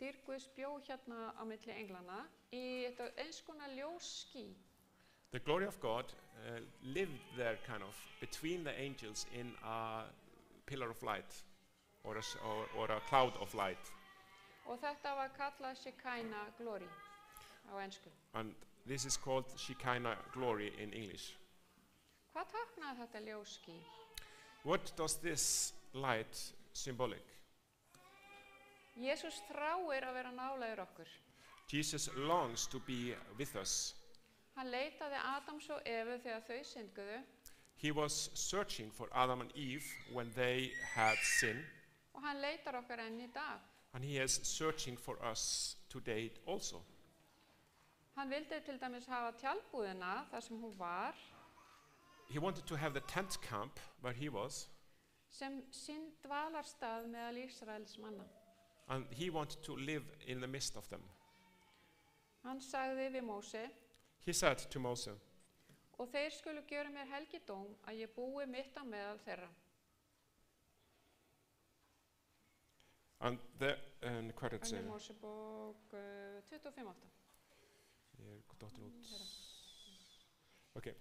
Dýr Guðs bjó hérna á milli englana í eins konar ljósský. The glory of God lived there kind of between the angels in a pillar of light or a cloud of light. Og þetta var kallað Shekinah glory á ensku. And this is called Shekinah glory in English. Hvað táknaði þetta ljósský? What does this light symbolic? Jesús þráir að vera nálægur okkur. Jesus longs to be with us. Hann leitaði Adams og Evu þegar þau syndguðu. He was searching for Adam and Eve when they had sinned. Og hann leitar okkar enn í dag. And he is searching for us today also. Hann vildi til dæmis hafa tjaldbúðina þar sem hún var. He wanted to have the tent camp where he was. Sem sinn dvalarstað meðal Ísraels manna. And he wanted to live in the midst of them. Hann sagði við Móse. He said to Moses, og þeir skulu gjöra mér helgidóm að ég búi mitt á meðal þeirra. And the hvað er þetta Önnur Mósebók 25:8. Okay.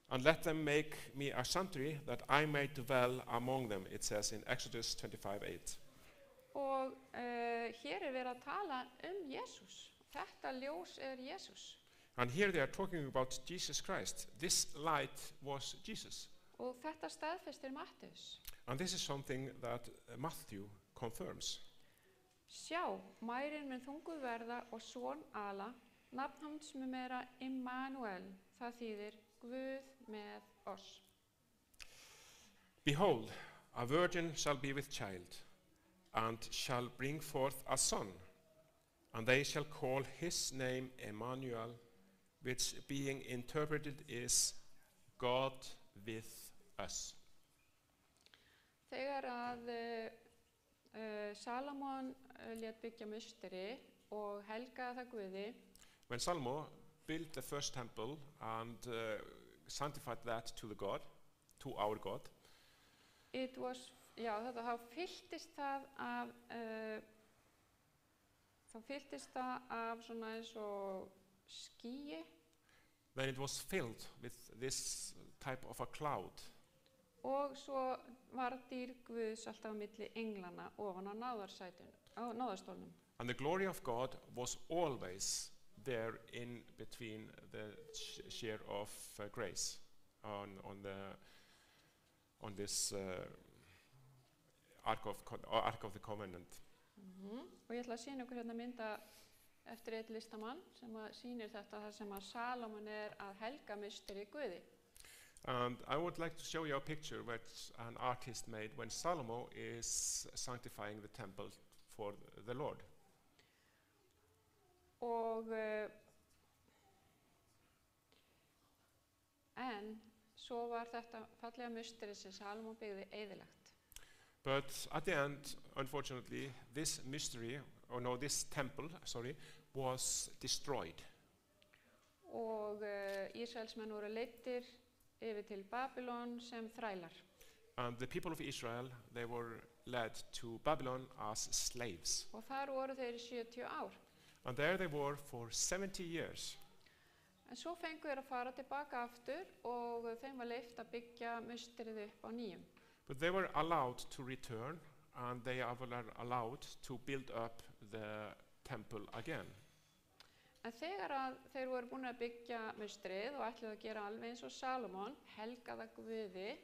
And let them make me a sanctuary that I may dwell among them, it says in Exodus 25:8. Og hér verið að tala Jesús. Þetta ljós Jesús. And here they are talking about Jesus Christ. This light was Jesus. Og þetta staðfestir Mattheus. And this is something that Matthew confirms. Sjá, mærin mun þunguð verða og son ala, nafn hans mun vera Immanuel, það þýðir Guð með oss. Behold, a virgin shall be with child, and shall bring forth a son, and they shall call his name Emmanuel, which being interpreted is God with us. Þegar að Salomon lét byggja musteri og helgaði það Guði. When Solomon built the first temple and sanctified that to the God, to our God, it was, þá fylltist það af svona eins og skýi. Then it was filled with this type of a cloud. Og svo var dýr Guðs alltaf á milli englana ofan á náðarstólnum. And the glory of God was always there in between the share of grace on this Ark of the Covenant. Og ég ætla að sýna ykkur hérna mynda eftir einn listamann sem sýnir þetta þar sem að Salomon að helga musteri Guði. And I would like to show you a picture which an artist made when Solomon is sanctifying the temple for the Lord. Og en svo var þetta fallega musteri sem Salomon byggði eyðilagt. But at the end, unfortunately, this temple, was destroyed. Og Ísraelsmenn voru leiddir yfir til Babylon sem þrælar. And the people of Israel, they were led to Babylon as slaves. og þar voru þeir í 70 ár. And there they were for 70 years. En svo fengu þeir að fara tilbaka aftur og þeim var leyft að byggja musterið upp á nýjum. But they were allowed to return, and they were allowed to build up the temple again. En þegar að þeir voru búin að byggja musterið og ætluðu að gera alveg eins og Salomon, helgaða Guði,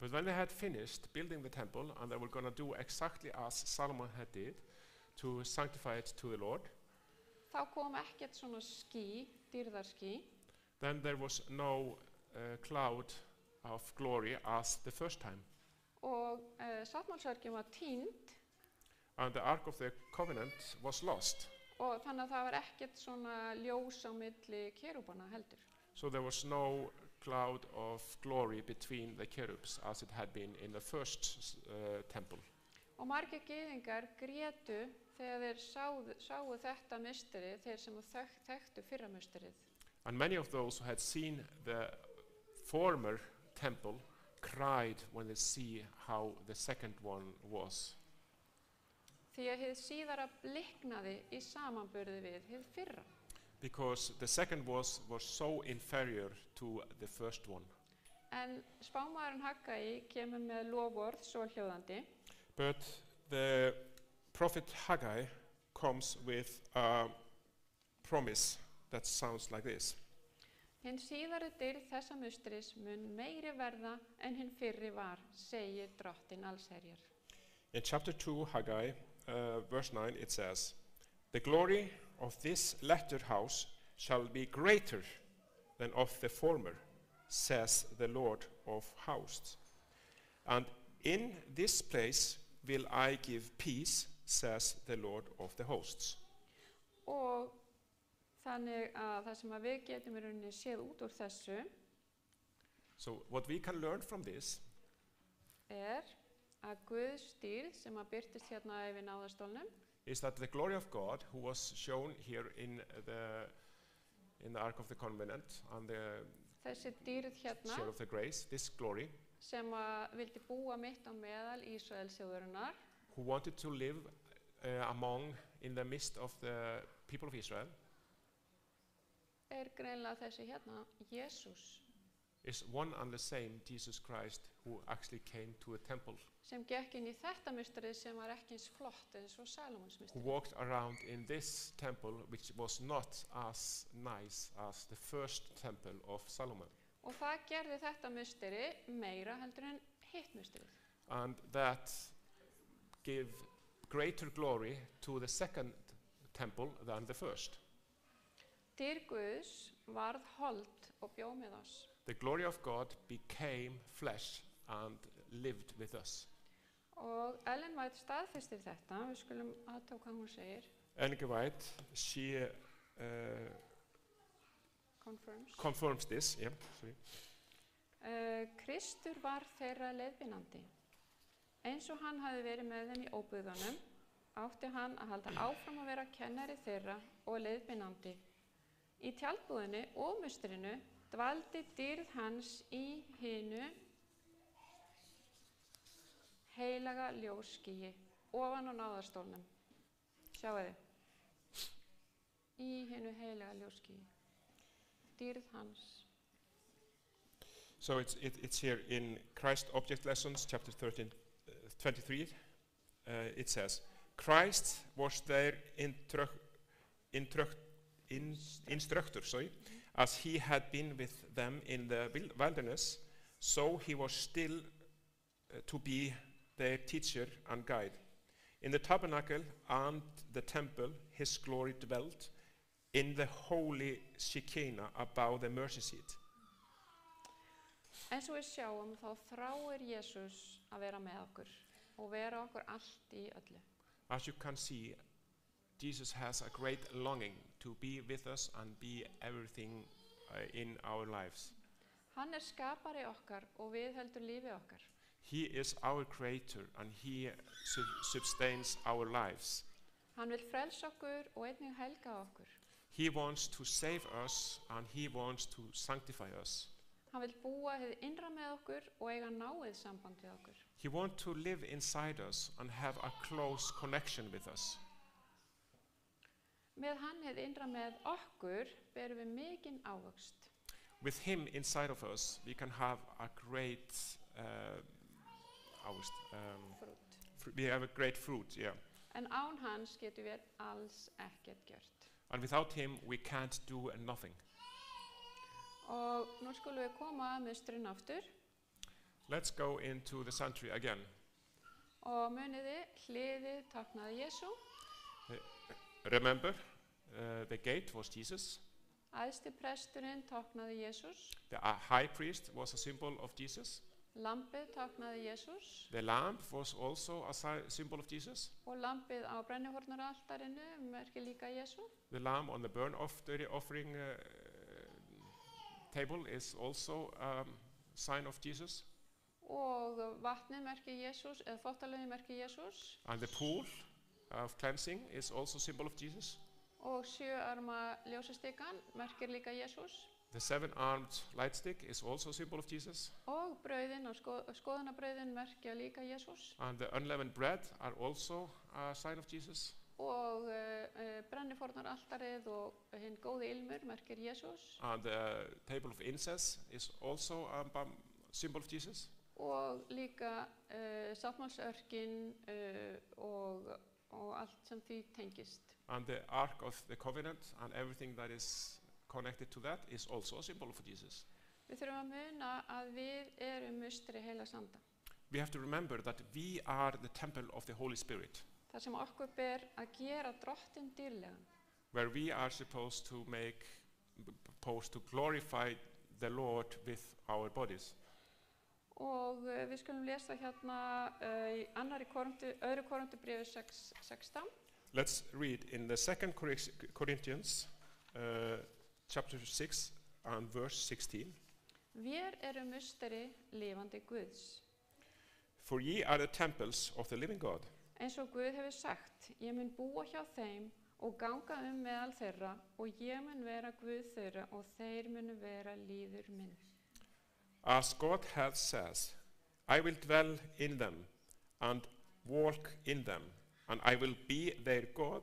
But when they had finished building the temple, and they were going to do exactly as Solomon had did, to sanctify it to the Lord, þá kom ekkert svona dýrðarský, then there was no cloud of glory as the first time. og sáttmálsörkin var týnd, And the Ark of the Covenant was lost. og þannig að það var ekkert svona ljós á milli kerúbana heldur. So there was no cloud of glory between the cherubs as it had been in the first temple. Og margir gyðingar grétu þegar þeir sáu þetta musterið, þeir sem þekktu fyrra musterið. And many of those who had seen the former temple cried when they see how the second one was. Því að hið síðara bliknaði í samanburði við hið fyrra. Because the second was so inferior to the first one. En spámaðurinn Haggai kemur með loforð svo hljóðandi: But the prophet Haggai comes with a promise that sounds like this. Hinn síðari dyrð þessa musteris mun meiri verða en hinn fyrri var, segir drottinn allsherjar. In chapter 2, Haggai, verse 9, it says, "The glory of this latter house shall be greater than of the former, says the Lord of hosts. And in this place will I give peace, says the Lord of the hosts." Og þannig að það sem að við getum í rauninni séð út úr þessu So what we can learn from this að Guðs dýrð sem að birtist hérna yfir náðastólnum is that the glory of God, who was shown here in the Ark of the Covenant and the þessi dýrð hérna share of the grace, this glory, sem að vildi búa mitt á meðal Ísraelsþjóðarinnar, who wanted to live in the midst of the people of Israel, greinilega þessi hérna, Jesús, is one and the same Jesus Christ who actually came to a temple, sem gekk inn í þetta musterið sem var ekki eins flott eins og Salomons who musterið. walked around in this temple which was not as nice as the first temple of Solomon. Og það gerði þetta musteri meira heldur en hitt musterið. And that gave greater glory to the second temple than the first. Dýrð Guðs varð hold og bjó með oss. The glory of God became flesh and lived with us. Og Ellen White staðfestir þetta, við skulum aðtók hvað hún segir, Ellen White, she confirms this. Yeah, sorry. Kristur var þeirra leiðbeinandi. Eins og hann hafi verið með þeim í óbyggðunum, átti hann að halda áfram að vera kennari þeirra og leiðbeinandi. Í tjaldbúðinni og musterinu dvaldi dýrð hans í hinu heilaga ljósskýi ofan á náðarstólnum. Sjáu þið. Í hinu heilaga ljósskýi. Dýrð hans. So it's here in Christ Object Lessons, chapter 23. It says, Christ was their instructor, as he had been with them in the wilderness, so he was still to be their teacher and guide. In the tabernacle and the temple, his glory dwelt in the holy Shekinah above the mercy seat. Eins og við sjáum þá þráir Jesús að vera með okkur og vera okkur allt í öllu. As you can see, Jesus has a great longing to be with us and be everything in our lives. Hann skapari okkar og viðheldur lífi okkar. He is our creator and he sustains our lives. Hann vil frelsa okkur og einnig helga okkur. He wants to save us and he wants to sanctify us. Hann vil búa hið innra með okkur og eiga náið samband við okkur. He wants to live inside us and have a close connection with us. Með hann hið innra með okkur berum við mikinn ávöxt. With him inside of us, we can have a great Frút. we have a great fruit, yeah. En án hans getum við alls ekkert gjört. And without him, we can't do nothing. Og nú skulum við koma að mustrinn aftur. Let's go into the sanctuary again. Og muniði, hliðið táknaði Jesú. Remember, the gate was Jesus. Æðsti presturinn táknaði Jesús. The high priest was a symbol of Jesus. Lampið táknaði Jesús. The lamp was also a symbol of Jesus. Og lampið á brennihornaraltarinu merkir líka Jesú. The lamb on the burnt offering table is also a sign of Jesus. Og vatnið merkir Jesús, eða þvottalaunin merkir Jesús. And the pool of cleansing is also a symbol of Jesus. Og sjöarma ljósastikan merkir líka Jesús. The seven-armed light stick is also a symbol of Jesus. Og brauðin og skoðanabrauðin merkja líka Jesús. And the unleavened bread are also a sign of Jesus. Og brennifórnaraltarið og hinn góði ilmur merkir Jesús. And the table of incense is also a symbol of Jesus. Og líka sáttmálsörkin og allt sem því tengist. And the Ark of the Covenant and everything that is connected to that is also a symbol of Jesus. Við þurfum að muna að við erum mustri heilags anda. We have to remember that we are the temple of the Holy Spirit, Það sem okkur ber að gera Drottinn dýrlegan. where we are supposed to glorify the Lord with our bodies. Og við skulum lesa hérna í öðru Korinthubréfi 6:16. Let's read in the 2 Corinthians chapter 6 and verse 16. Vér erum musteri lifandi Guðs. For ye are the temples of the living God. Eins og Guð hefur sagt, ég mun búa hjá þeim og ganga meðal þeirra og ég mun vera Guð þeirra og þeir munu vera líður minn. As God hath says, I will dwell in them and walk in them, and I will be their God,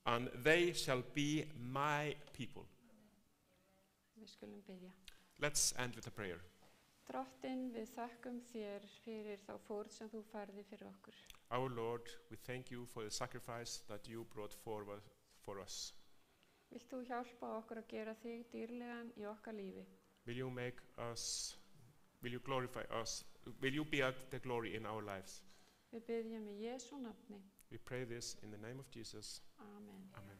and they shall be my people. Við skulum biðja. Let's end with a prayer. Drottinn, við þakkum þér fyrir þá fórn sem þú færði fyrir okkur. Our Lord, we thank you for the sacrifice that you brought forward for us. Vilt þú hjálpa okkur að gera þig dýrlegan í okkar lífi? Will you glorify us? Will you be at the glory in our lives? Við biðjum í Jesú nafni. We pray this in the name of Jesus. Amen. Amen.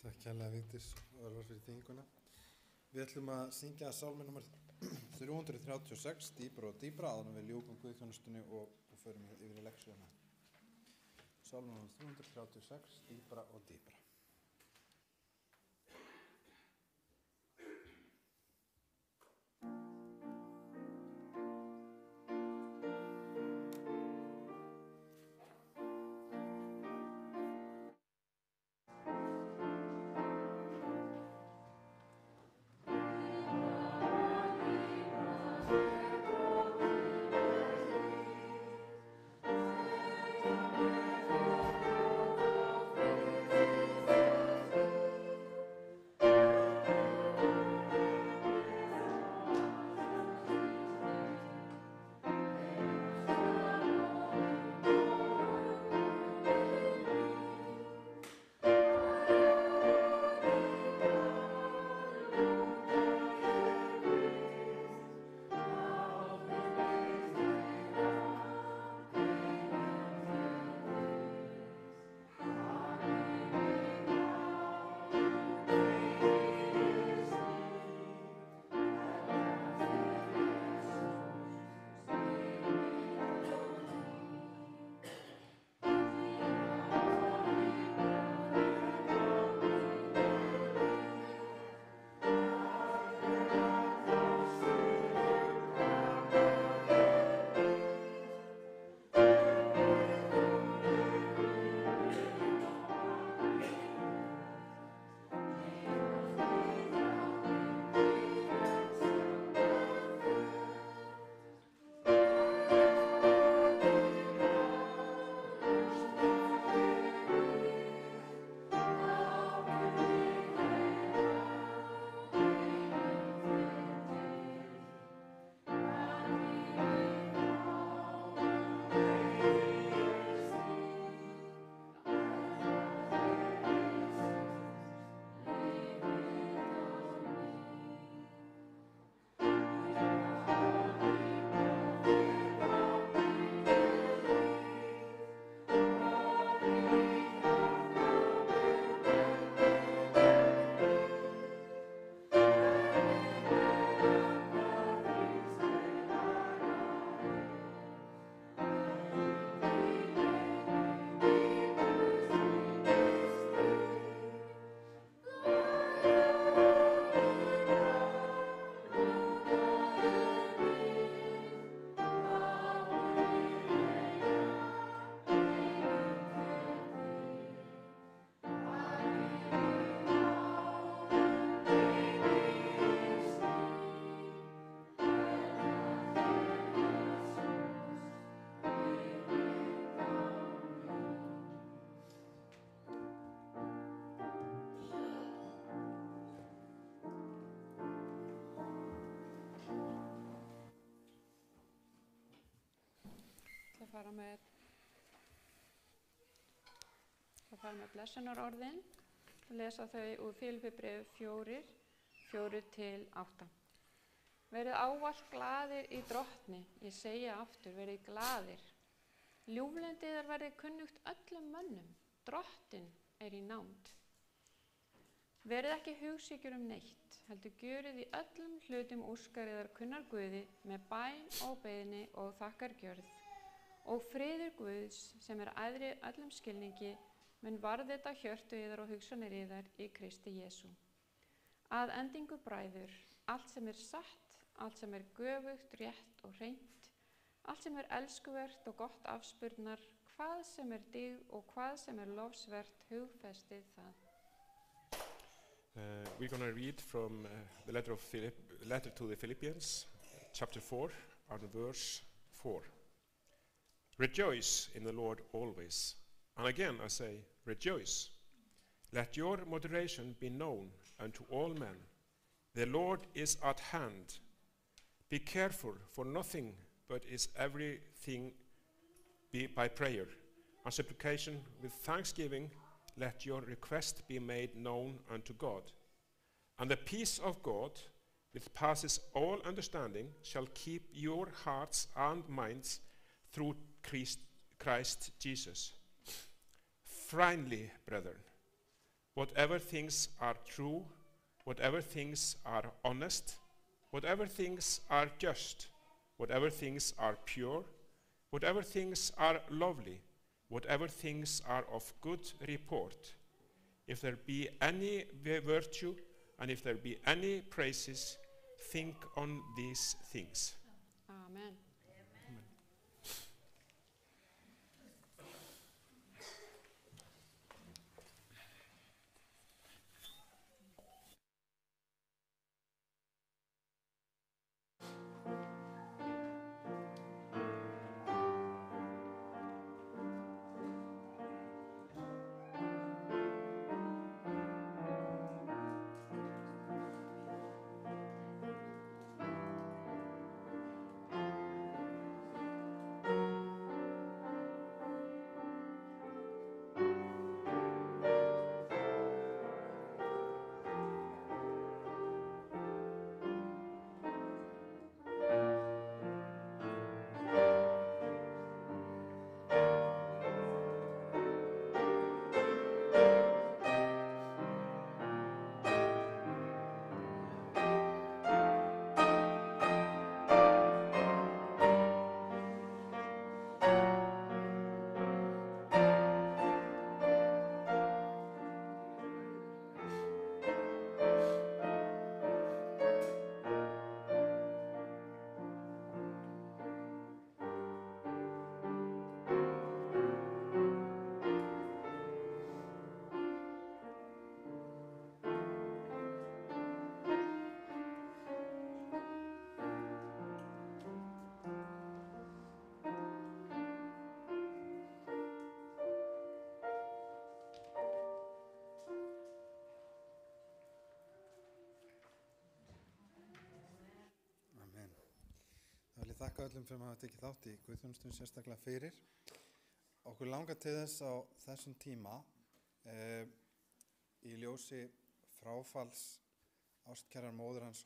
Takk kærlega Vigdís og Örvar fyrir þýðinguna. Við ætlum að syngja sálmi nr. 336, Dýpra og dýpra, áður en við ljúkum guðþjónustunni og förum yfir í leksíuna. Sálmi nr. 336, Dýpra og dýpra. fara með blessunarorðin og lesa þau úr Filippibréfi 4:4-8. Verið ávallt glaðir í Drottni, ég segi aftur, verið glaðir. Ljúflyndi yðar verði kunnugt öllum mönnum, Drottinn er í nánd. Verið ekki hugsýkjur neitt, heldur gjörið í öllum hlutum óskar yðar kunnar Guði með bæn og beiðni og þakkargjörð. Og friður Guðs sem er æðri öllum skilningi mun varðveita hjörtu yðar og hugsanir yðar í Kristi Jesú. Að endingu bræður, allt sem er satt, allt sem er göfugt, rétt og hreint, allt sem er elskuvert og gott afspurnar, hvað sem er dygð og hvað sem er lofsvert, hugfestið það. We're going to read from the letter to the Philippians, chapter 4, and verse 4. Rejoice in the Lord always. And again I say, rejoice. Let your moderation be known unto all men. The Lord is at hand. Be careful for nothing, but is everything be by prayer and supplication with thanksgiving. Let your request be made known unto God. And the peace of God, which passes all understanding, shall keep your hearts and minds through Christ Jesus. Finally, brethren, whatever things are true, whatever things are honest, whatever things are just, whatever things are pure, whatever things are lovely, whatever things are of good report, if there be any virtue, and if there be any praises, think on these things. Amen. Þakka öllum fyrir að hafa tekið þátt í guðþjónustunni sérstaklega fyrir. Okkur langar til þess á þessum tíma í ljósi fráfalls ástkærar móður hans